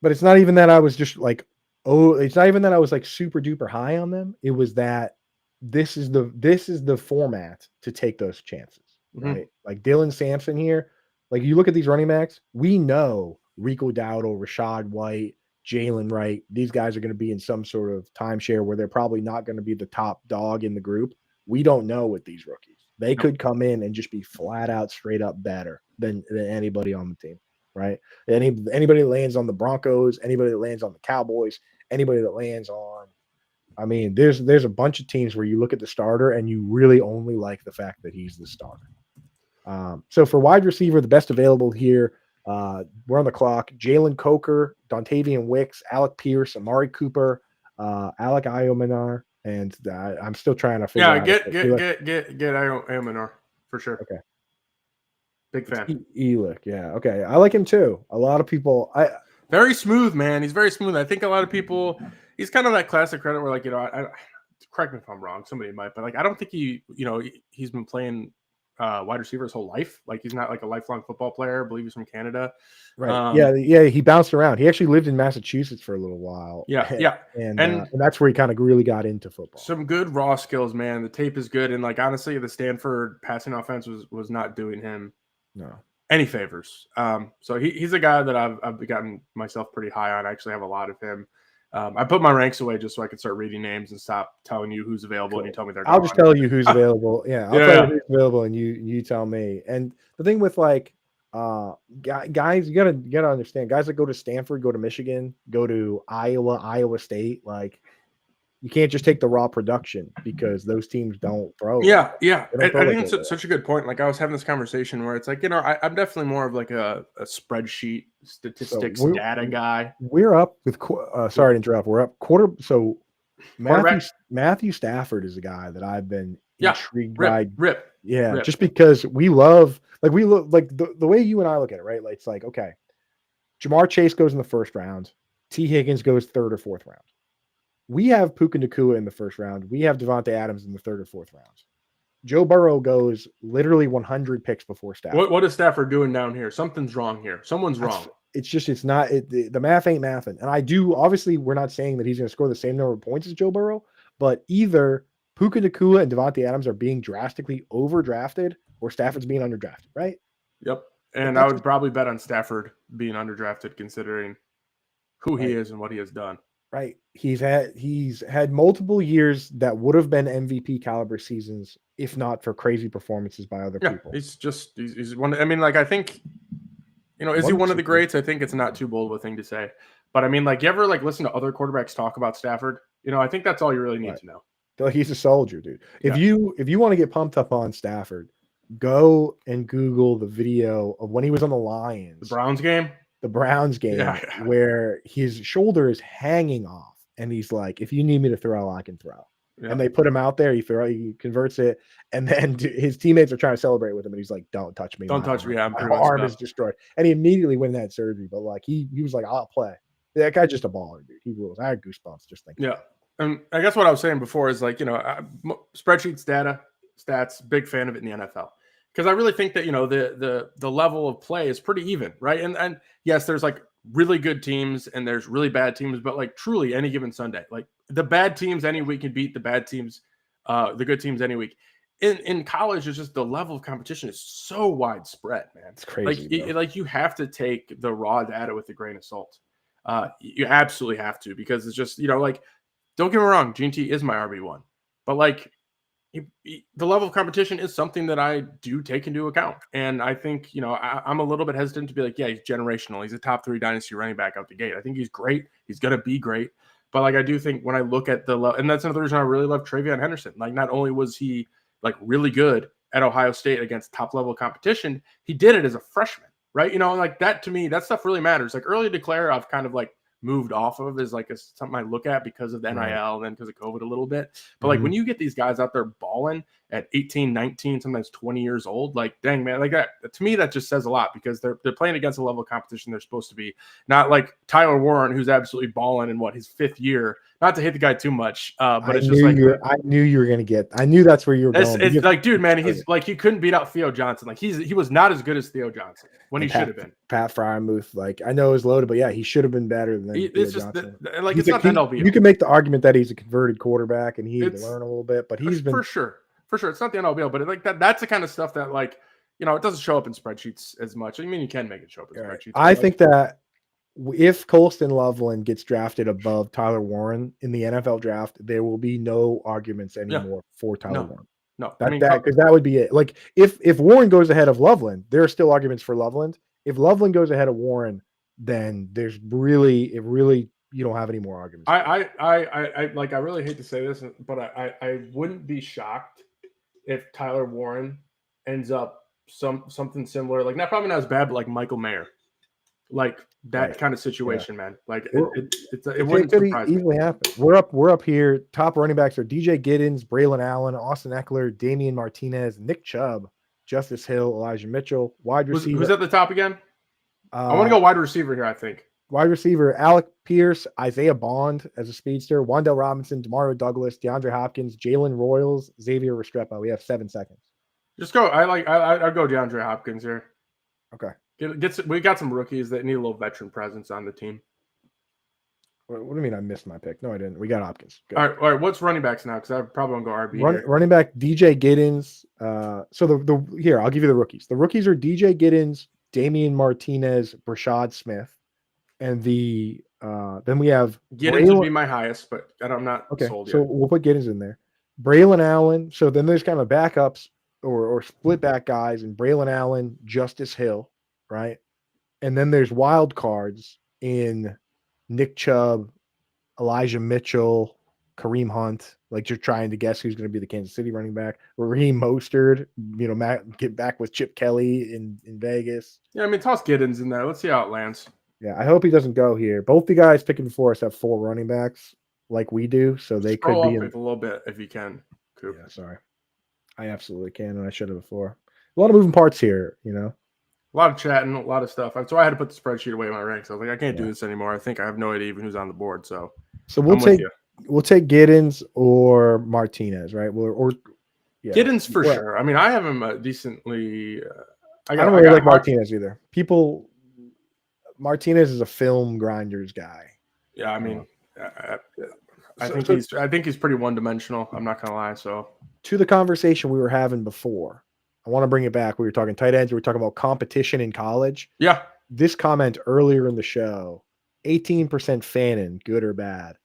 But it's not even that I was just like, oh, it's not even that I was like super duper high on them. It was that this is the format to take those chances, right? Like Dylan Sampson here. Like you look at these running backs, we know Rico Dowdle, Rashad White, Jalen Wright, these guys are going to be in some sort of timeshare where they're probably not going to be the top dog in the group. We don't know with these rookies. They could come in and just be flat out straight up better than anybody on the team, right? Anybody that lands on the Broncos, anybody that lands on the Cowboys, anybody that lands on, I mean, there's a bunch of teams where you look at the starter and you really only like the fact that he's the starter. So for wide receiver, the best available here, we're on the clock. Jalen Coker, Dontavian Wicks, Alec Pierce, Amari Cooper, Alec Iomanar, and I'm still trying to figure out. Get Iomanar for sure. Okay. Big fan. Elick, yeah. Okay. I like him too. A lot of people very smooth, man. He's very smooth. I think a lot of people, he's kind of that classic credit where, like, I correct me if I'm wrong, somebody might, but like I don't think he's been playing wide receiver his whole life. Like he's not like a lifelong football player. I believe he's from Canada. Right. Yeah. He bounced around. He actually lived in Massachusetts for a little while. Yeah. And that's where he kind of really got into football. Some good raw skills, man. The tape is good. And like, honestly, the Stanford passing offense was not doing him any favors. So he's a guy that I've gotten myself pretty high on. I actually have a lot of him. I put my ranks away just so I could start reading names and stop telling you who's available, and you tell me they're gone. I'll just tell you who's available. Yeah, I'll tell you who's available, and you tell me. And the thing with like guys, you gotta understand, guys that go to Stanford, go to Michigan, go to Iowa State, like you can't just take the raw production because those teams don't throw. Yeah. I think it's such a good point. Like I was having this conversation where it's like, I'm definitely more of like a spreadsheet statistics data guy. We're up with sorry to interrupt. We're up quarter. So Matthew Stafford is a guy that I've been intrigued by. Just because we look like the way you and I look at it, right? Like it's like, okay, Jamar Chase goes in the first round, T. Higgins goes third or fourth round. We have Puka Nacua in the first round. We have Devontae Adams in the third or fourth rounds. Joe Burrow goes literally 100 picks before Stafford. What is Stafford doing down here? Something's wrong here. Someone's wrong. It's not the math ain't mathing. And I do, obviously, we're not saying that he's going to score the same number of points as Joe Burrow, but either Puka Nacua and Devontae Adams are being drastically overdrafted or Stafford's being underdrafted, right? Yep. And I would probably bet on Stafford being underdrafted considering who he is and what he has done. Right. He's had multiple years that would have been MVP caliber seasons if not for crazy performances by other people. He's one. I mean, like I think, is he one of the greats? I think it's not too bold of a thing to say. But I mean, like you ever like listen to other quarterbacks talk about Stafford? I think that's all you really need to know. Like he's a soldier, dude. If you want to get pumped up on Stafford, go and Google the video of when he was on the Lions. The Browns game where his shoulder is hanging off and he's like, if you need me to throw, I can throw. Yeah. And they put him out there, he converts it, and then his teammates are trying to celebrate with him, and he's like, don't touch me. Don't touch me. My arm is destroyed. And he immediately went in that surgery, but like he was like, I'll play. That guy's just a baller, dude. He rules. I had goosebumps just thinking. Yeah. And I guess what I was saying before is like, spreadsheets, data, stats, big fan of it in the NFL. Because I really think that, the level of play is pretty even, right? And yes, there's like really good teams and there's really bad teams, but like truly any given Sunday, like the bad teams any week can beat the bad teams, the good teams any week. In college, it's just the level of competition is so widespread, man. It's crazy. Like you have to take the raw data with a grain of salt. You absolutely have to, because it's just, like, don't get me wrong, GT is my RB1, but like, the level of competition is something that I do take into account. And I think, I'm a little bit hesitant to be like, yeah, he's generational. He's a top 3 dynasty running back out the gate. I think he's great. He's going to be great. But like, I do think when I look at and that's another reason I really love TreVeyon Henderson. Like, not only was he like really good at Ohio State against top level competition, he did it as a freshman, right? Like that to me, that stuff really matters. Like early declare, I've kind of like moved off of is like something I look at because of the NIL Right. and then because of COVID a little bit. But like when you get these guys out there balling at 18, 19, sometimes 20 years old, like dang man, like that to me that just says a lot because they're playing against a level of competition they're supposed to be. Not like Tyler Warren, who's absolutely balling in his 5th year. Not to hit the guy too much, but it's just like I knew you were gonna get. I knew that's where you were going. it's like, dude, man, he's like he couldn't beat out Theo Johnson. Like he was not as good as Theo Johnson when he should have been. Pat Fryermuth, like I know it was loaded, but yeah, he should have been better than Theo Johnson. Like it's not the end all be all. You can make the argument that he's a converted quarterback and he had to learn a little bit, but he's been for sure. It's not the end all be all, but like that's the kind of stuff that like it doesn't show up in spreadsheets as much. I mean, you can make it show up in spreadsheets. I think that if Colston Loveland gets drafted above Tyler Warren in the NFL draft, there will be no arguments anymore for Tyler Warren. No, because that would be it. Like if Warren goes ahead of Loveland, there are still arguments for Loveland. If Loveland goes ahead of Warren, then there's really you don't have any more arguments. I like I really hate to say this, but I wouldn't be shocked if Tyler Warren ends up something similar, like probably not as bad, but like Michael Mayer. Like that kind of situation, man. Like it wouldn't surprise me. Easily happen. We're up here. Top running backs are DJ Giddens, Braylon Allen, Austin Eckler, Damian Martinez, Nick Chubb, Justice Hill, Elijah Mitchell. Wide receiver. Who's at the top again? I want to go wide receiver here. I think wide receiver Alec Pierce, Isaiah Bond as a speedster, Wan'Dale Robinson, Demario Douglas, DeAndre Hopkins, Jalen Royals, Xavier Restrepo. We have 7 seconds. Just go. I'd go DeAndre Hopkins here. Okay. We got some rookies that need a little veteran presence on the team. What do you mean I missed my pick? No, I didn't. We got Hopkins. Good. All right. What's running backs now? Because I probably won't go RB. Running back DJ Giddens. So here I'll give you the rookies. The rookies are DJ Giddens, Damian Martinez, Brashad Smith, and then we have Giddens would be my highest, but I'm not sold yet. So we'll put Giddens in there. Braylon Allen. So then there's kind of backups or split back guys, and Braylon Allen, Justice Hill. Right. And then there's wild cards in Nick Chubb, Elijah Mitchell, Kareem Hunt. Like you're trying to guess who's going to be the Kansas City running back. Raheem Mostert, get back with Chip Kelly in Vegas. Yeah, I mean, toss Giddens in there. Let's see how it lands. Yeah, I hope he doesn't go here. Both the guys picking before us have 4 running backs like we do. So they could be a little bit if you can, Coop. Yeah, sorry. I absolutely can, and I should have before. A lot of moving parts here, A lot of chatting, a lot of stuff. So I had to put the spreadsheet away in my ranks. I was like, I can't do this anymore. I think I have no idea even who's on the board. So we'll take Giddens or Martinez, right? Giddens for sure. I mean, I have him decently. I don't really like Martinez either. Martinez is a film grinders guy. Yeah, I mean, I think he's pretty one dimensional. I'm not gonna lie. So to the conversation we were having before. I want to bring it back. We were talking tight ends. We were talking about competition in college. Yeah. This comment earlier in the show, 18% Fannin, good or bad?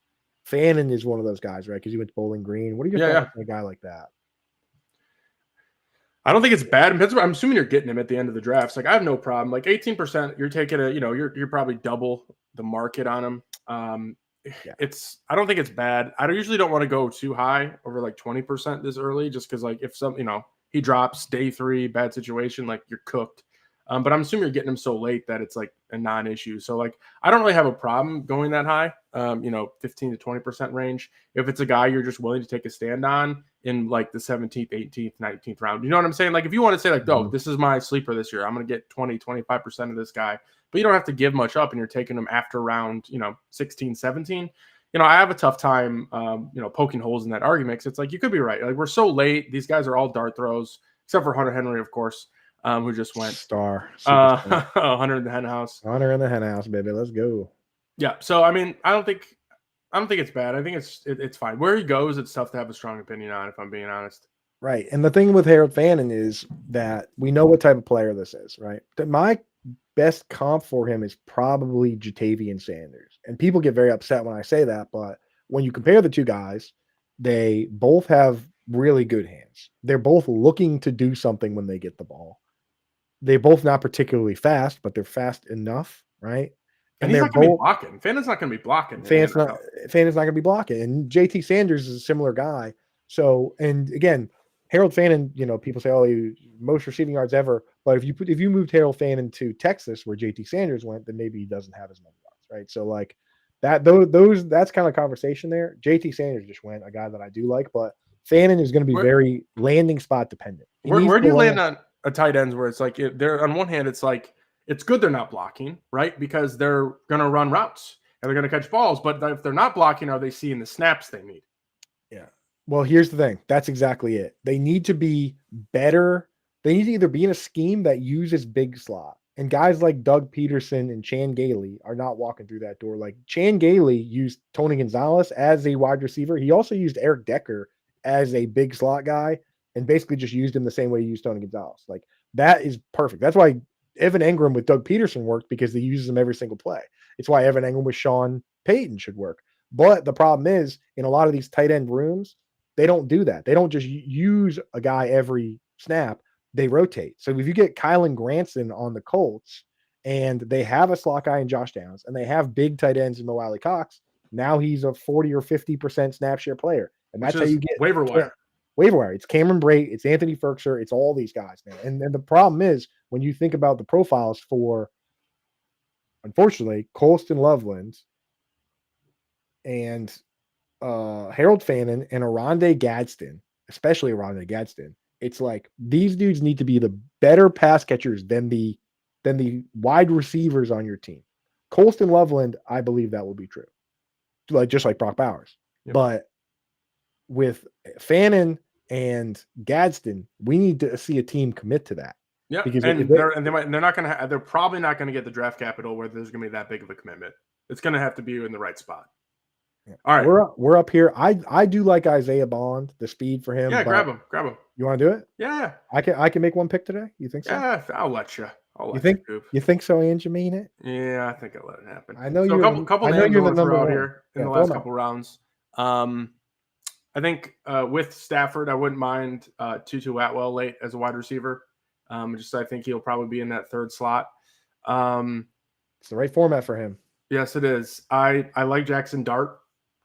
Fannin is one of those guys, right? Because he went to Bowling Green. What are your thoughts on a guy like that? I don't think it's bad in Pittsburgh. I'm assuming you're getting him at the end of the drafts. Like I have no problem. Like 18%, you're taking you're probably double the market on him. I don't think it's bad. I usually don't want to go too high over like 20% this early, just because like if he drops day 3, bad situation, like you're cooked. But I'm assuming you're getting him so late that it's like a non-issue. So like, I don't really have a problem going that high, 15 to 20% range. If it's a guy you're just willing to take a stand on in like the 17th, 18th, 19th round, you know what I'm saying? Like if you want to say like, oh, this is my sleeper this year, I'm going to get 20, 25% of this guy, but you don't have to give much up and you're taking him after round, 16, 17. I have a tough time, poking holes in that argument because it's like you could be right. Like we're so late; these guys are all dart throws, except for Hunter Henry, of course, who just went star. Hunter in the hen house. Hunter in the hen house, baby. Let's go. Yeah. So I mean, I don't think it's bad. I think it's fine. Where he goes, it's tough to have a strong opinion on, if I'm being honest. Right. And the thing with Harold Fannin is that we know what type of player this is, right? My best comp for him is probably Jatavian Sanders. And people get very upset when I say that, but when you compare the two guys, they both have really good hands. They're both looking to do something when they get the ball. They're both not particularly fast, but they're fast enough, right? And he's not going to be blocking. Fannon's not going to be blocking. Fannon's not going to be blocking. And JT Sanders is a similar guy. So, and again, Harold Fannin, people say, oh, he most receiving yards ever. But if you moved Harold Fannin to Texas, where JT Sanders went, then maybe he doesn't have as many yards, right? So, like, That's kind of conversation there. JT Sanders just went, a guy that I do like, but Fannin is going to be very landing spot dependent. Where do you land on a tight ends where it's like they're on one hand, it's like it's good they're not blocking, right? Because they're going to run routes and they're going to catch balls. But if they're not blocking, are they seeing the snaps they need? Yeah. Well, here's the thing. That's exactly it. They need to be better. They need to either be in a scheme that uses big slot. And guys like Doug Peterson and Chan Gailey are not walking through that door. Like Chan Gailey used Tony Gonzalez as a wide receiver. He also used Eric Decker as a big slot guy and basically just used him the same way he used Tony Gonzalez. Like that is perfect. That's why Evan Engram with Doug Peterson worked, because they uses him every single play. It's why Evan Engram with Sean Payton should work. But the problem is, in a lot of these tight end rooms, they don't do that. They don't just use a guy every snap. They rotate. So if you get Kylan Granson on the Colts and they have a slot guy in Josh Downs and they have big tight ends in Mo Alley Cox, now he's a 40 or 50% snap share player. And that's how you get waiver wire. Waiver wire. It's Cameron Brate, it's Anthony Ferkser, it's all these guys, man. And the problem is, when you think about the profiles for, unfortunately, Colston Loveland and Harold Fannin and Aronde Gadsden, especially Aronde Gadsden, it's like these dudes need to be the better pass catchers than the wide receivers on your team. Colston Loveland, I believe that will be true, just like Brock Bowers. Yep. But with Fannin and Gadsden, we need to see a team commit to that. Yeah, because they're probably not going to get the draft capital where there's going to be that big of a commitment. It's going to have to be in the right spot. Yeah. All right, we're up here. I do like Isaiah Bond, the speed for him. Yeah, grab him. You want to do it? Yeah, I can make one pick today. You think so? Yeah, I'll let you. You think so, Ange? You mean it? Yeah, I think I'll let it happen. I know you're a couple names you're the number out here in the last couple rounds. I think with Stafford, I wouldn't mind Tutu Atwell late as a wide receiver. I think he'll probably be in that third slot. It's the right format for him. Yes, it is. I like Jackson Dart.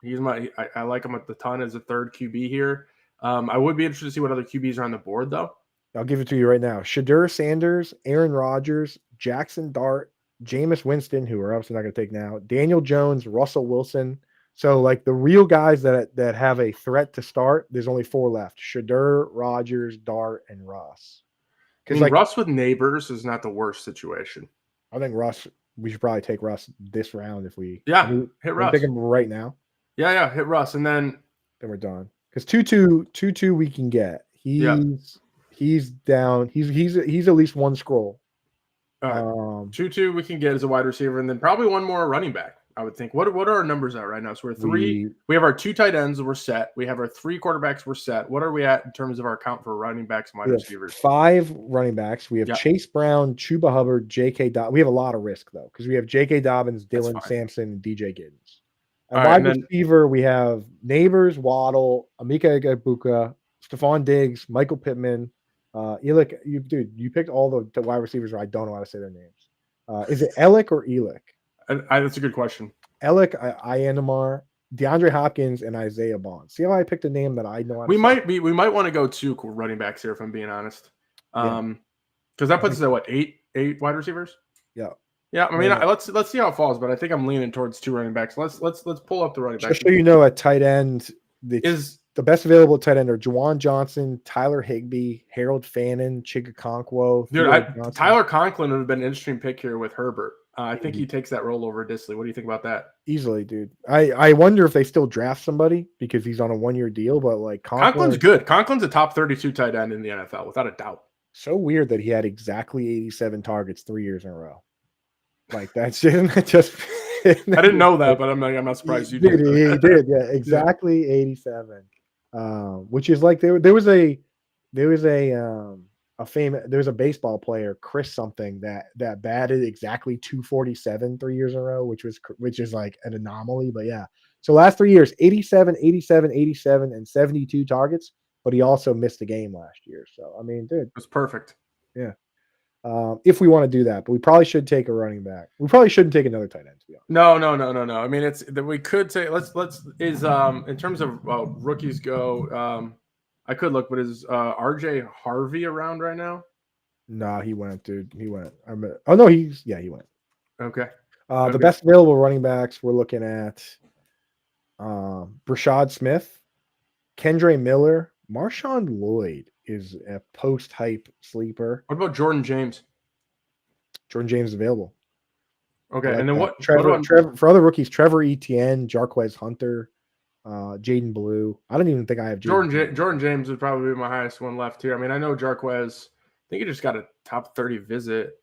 I like him a ton as a third QB here. I would be interested to see what other QBs are on the board, though. I'll give it to you right now. Shadur Sanders, Aaron Rodgers, Jackson Dart, Jameis Winston, who we're obviously not going to take now, Daniel Jones, Russell Wilson. So, like, the real guys that have a threat to start, there's only 4 left. Shadur, Rodgers, Dart, and Russ. Because Russ with Neighbors is not the worst situation. I think Russ, we should probably take Russ this round if we hit Russ. Take him right now. Yeah, hit Russ, and then we're done. Because Tutu we can get. He's down. He's at least one scroll. Tutu we can get as a wide receiver, and then probably one more running back, I would think. What are our numbers at right now? So we're 3. We have our 2 tight ends. We're set. We have our 3 quarterbacks. We're set. What are we at in terms of our count for running backs and wide receivers? 5 running backs. We have Chase Brown, Chuba Hubbard, J.K. Dobbins. We have a lot of risk though, because we have J.K. Dobbins, Dylan Sampson, and DJ Giddens. Wide receiver, we have Neighbors, Waddle, Emeka Egbuka, Stephon Diggs, Michael Pittman. You picked all the wide receivers where I don't know how to say their names. Is it Elick or Elick? That's a good question. Elick, Ianamar, DeAndre Hopkins, and Isaiah Bond. See how I picked a name that I know how to say? We might want to go 2 running backs here, if I'm being honest. Because that puts us at what, 8 wide receivers? Yeah. Yeah, I mean, let's see how it falls, but I think I'm leaning towards 2 running backs. Let's pull up the running backs. Just so you know, at tight end, the best available tight end are Juwan Johnson, Tyler Higbee, Harold Fannin, Chigakonkwo. Dude, Tyler Conklin would have been an interesting pick here with Herbert. I think he takes that role over Disley. What do you think about that? Easily, dude. I wonder if they still draft somebody because he's on a 1-year deal, but like Conklin's good. Conklin's a top 32 tight end in the NFL, without a doubt. So weird that he had exactly 87 targets 3 years in a row. Like that's just I didn't know that, but I'm not surprised you did. He did, yeah, exactly 87. Which is like there was a baseball player, Chris something, that batted exactly 247 3 years in a row, which is like an anomaly. But yeah, so last 3 years, 87, 87, 87, and 72 targets. But he also missed a game last year. So I mean, dude, it's perfect. Yeah. If we want to do that, but we probably should take a running back. We probably shouldn't take another tight end, to be honest. No. I mean, it's that we could say let's in terms of rookies go. I could look, but is RJ Harvey around right now? Nah, he went, dude. He went. He went. Okay. The best available running backs we're looking at Brashad Smith, Kendre Miller, Marshawn Lloyd is a post-hype sleeper. What about Jordan James? Jordan James is available. Okay, like and then that. what? Trevor for other rookies, Trevor Etienne, Jarquez Hunter, Jaden Blue. I don't even think I have Jordan James would probably be my highest one left here. I mean, I know Jarquez. I think he just got a top 30 visit.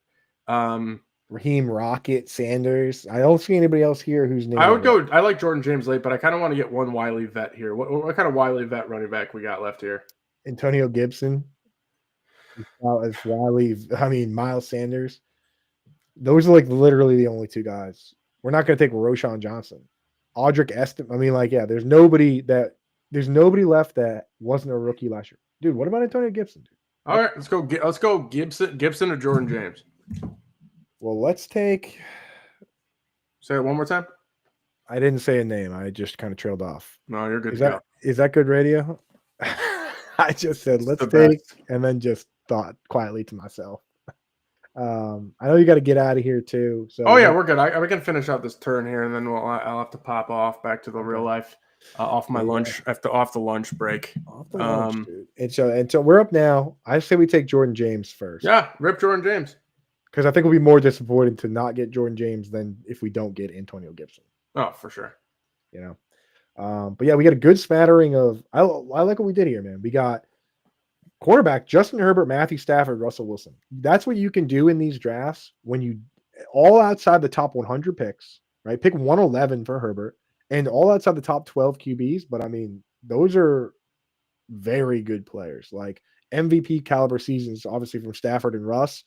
Raheem Rocket Sanders. I don't see anybody else here who's named. I would go. I like Jordan James late, but I kind of want to get one Wiley vet here. What kind of Wiley vet running back we got left here? Antonio Gibson. As Wiley. I mean, Miles Sanders. Those are like literally the only two guys. We're not going to take Roshan Johnson. Audric Estim. I mean, like, yeah, there's nobody left that wasn't a rookie last year. Dude, what about Antonio Gibson? Dude? All right, let's go Gibson or Jordan James. Well, let's take. Say it one more time. I didn't say a name. I just kind of trailed off. No, you're good. Is that good radio? I just said let's take, and then just thought quietly to myself. I know you got to get out of here too. So we're good. We can finish out this turn here, and then I'll have to pop off back to the real life off my lunch off the lunch break. Off the lunch, dude. And so we're up now. I say we take Jordan James first. Yeah, rip Jordan James. Because I think we'll be more disappointed to not get Jordan James than if we don't get Antonio Gibson. Oh, for sure. You know, but yeah, we got a good smattering of. I like what we did here, man. We got quarterback Justin Herbert, Matthew Stafford, Russell Wilson. That's what you can do in these drafts when you all outside the top 100 picks, right? Pick 111 for Herbert and all outside the top 12 QBs. But I mean, those are very good players, like MVP caliber seasons, obviously from Stafford and Russ.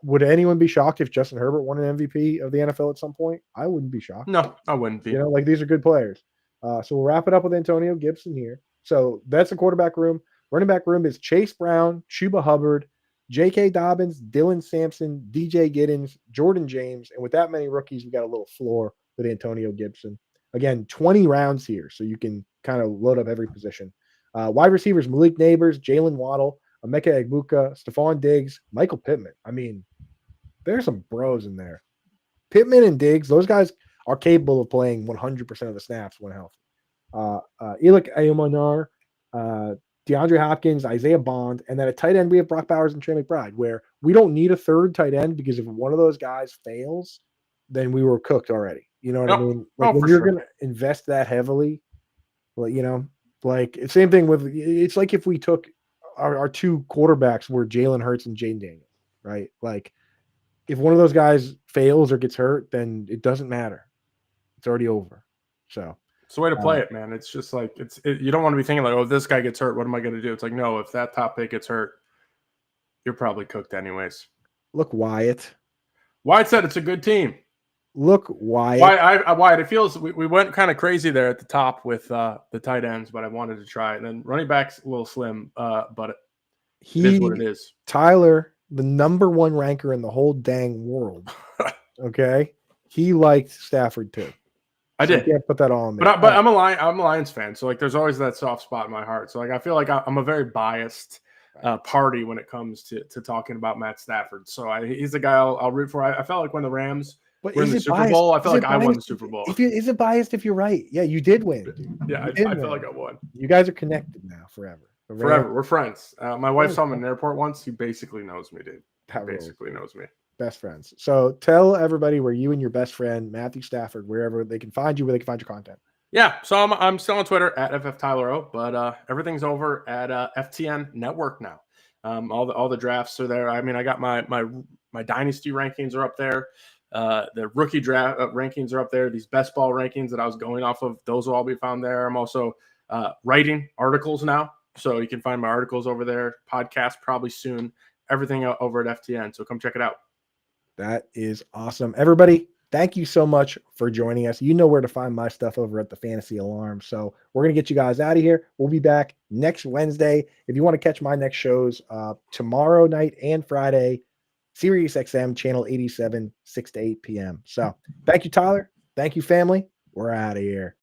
Would anyone be shocked if Justin Herbert won an MVP of the NFL at some point? I wouldn't be shocked. No, I wouldn't be. You know, like these are good players. So we'll wrap it up with Antonio Gibson here. So that's the quarterback room. Running back room is Chase Brown, Chuba Hubbard, J.K. Dobbins, Dylan Sampson, DJ Giddens, Jordan James. And with that many rookies, we got a little floor with Antonio Gibson. Again, 20 rounds here, so you can kind of load up every position. Wide receivers, Malik Neighbors, Jalen Waddle, Emeka Egbuka, Stephon Diggs, Michael Pittman. I mean, there's some bros in there. Pittman and Diggs, those guys are capable of playing 100% of the snaps when healthy. Elik Ayumanar, DeAndre Hopkins, Isaiah Bond, and then at tight end, we have Brock Bowers and Trey McBride, where we don't need a third tight end because if one of those guys fails, then we were cooked already. You know what I mean? Like when you're going to invest that heavily, well, you know, like same thing with, it's like if we took our two quarterbacks were Jalen Hurts and Jaden Daniels, right? Like if one of those guys fails or gets hurt, then it doesn't matter. It's already over. So it's the way to play it, man. It's just like you don't want to be thinking like, oh, if this guy gets hurt, what am I going to do? It's like, no, if that top pick gets hurt, you're probably cooked anyways. Look, Wyatt said it's a good team. Look, Wyatt. Wyatt, it feels we went kind of crazy there at the top with the tight ends, but I wanted to try it. And then running back's a little slim, but it is what it is. Tyler, the number one ranker in the whole dang world. Okay, he liked Stafford too. I did. You can't put that on me. But I'm a Lions fan, so like there's always that soft spot in my heart. So like I feel like I'm a very biased party when it comes to talking about Matt Stafford. So he's the guy I'll root for. I felt like when the Rams were in the Super Bowl, I felt like I won the Super Bowl. Is it biased if you're right? Yeah, you did win. Dude. Yeah, I feel like I won. You guys are connected now forever. Forever. We're friends. My wife saw him in an airport once. He basically knows me, dude. Basically knows me. Best friends. So tell everybody where you and your best friend Matthew Stafford, wherever they can find you, where they can find your content. Yeah, so I'm still on Twitter at FFTylerO, but everything's over at FTN Network now. All the drafts are there. I mean, I got my dynasty rankings are up there. The rookie draft rankings are up there. These best ball rankings that I was going off of, those will all be found there. I'm also writing articles now, so you can find my articles over there. Podcast probably soon. Everything over at FTN. So come check it out. That is awesome. Everybody, thank you so much for joining us. You know where to find my stuff over at the Fantasy Alarm. So we're going to get you guys out of here. We'll be back next Wednesday. If you want to catch my next shows tomorrow night and Friday, Sirius XM channel 87, 6 to 8 p.m. So thank you, Tyler. Thank you, family. We're out of here.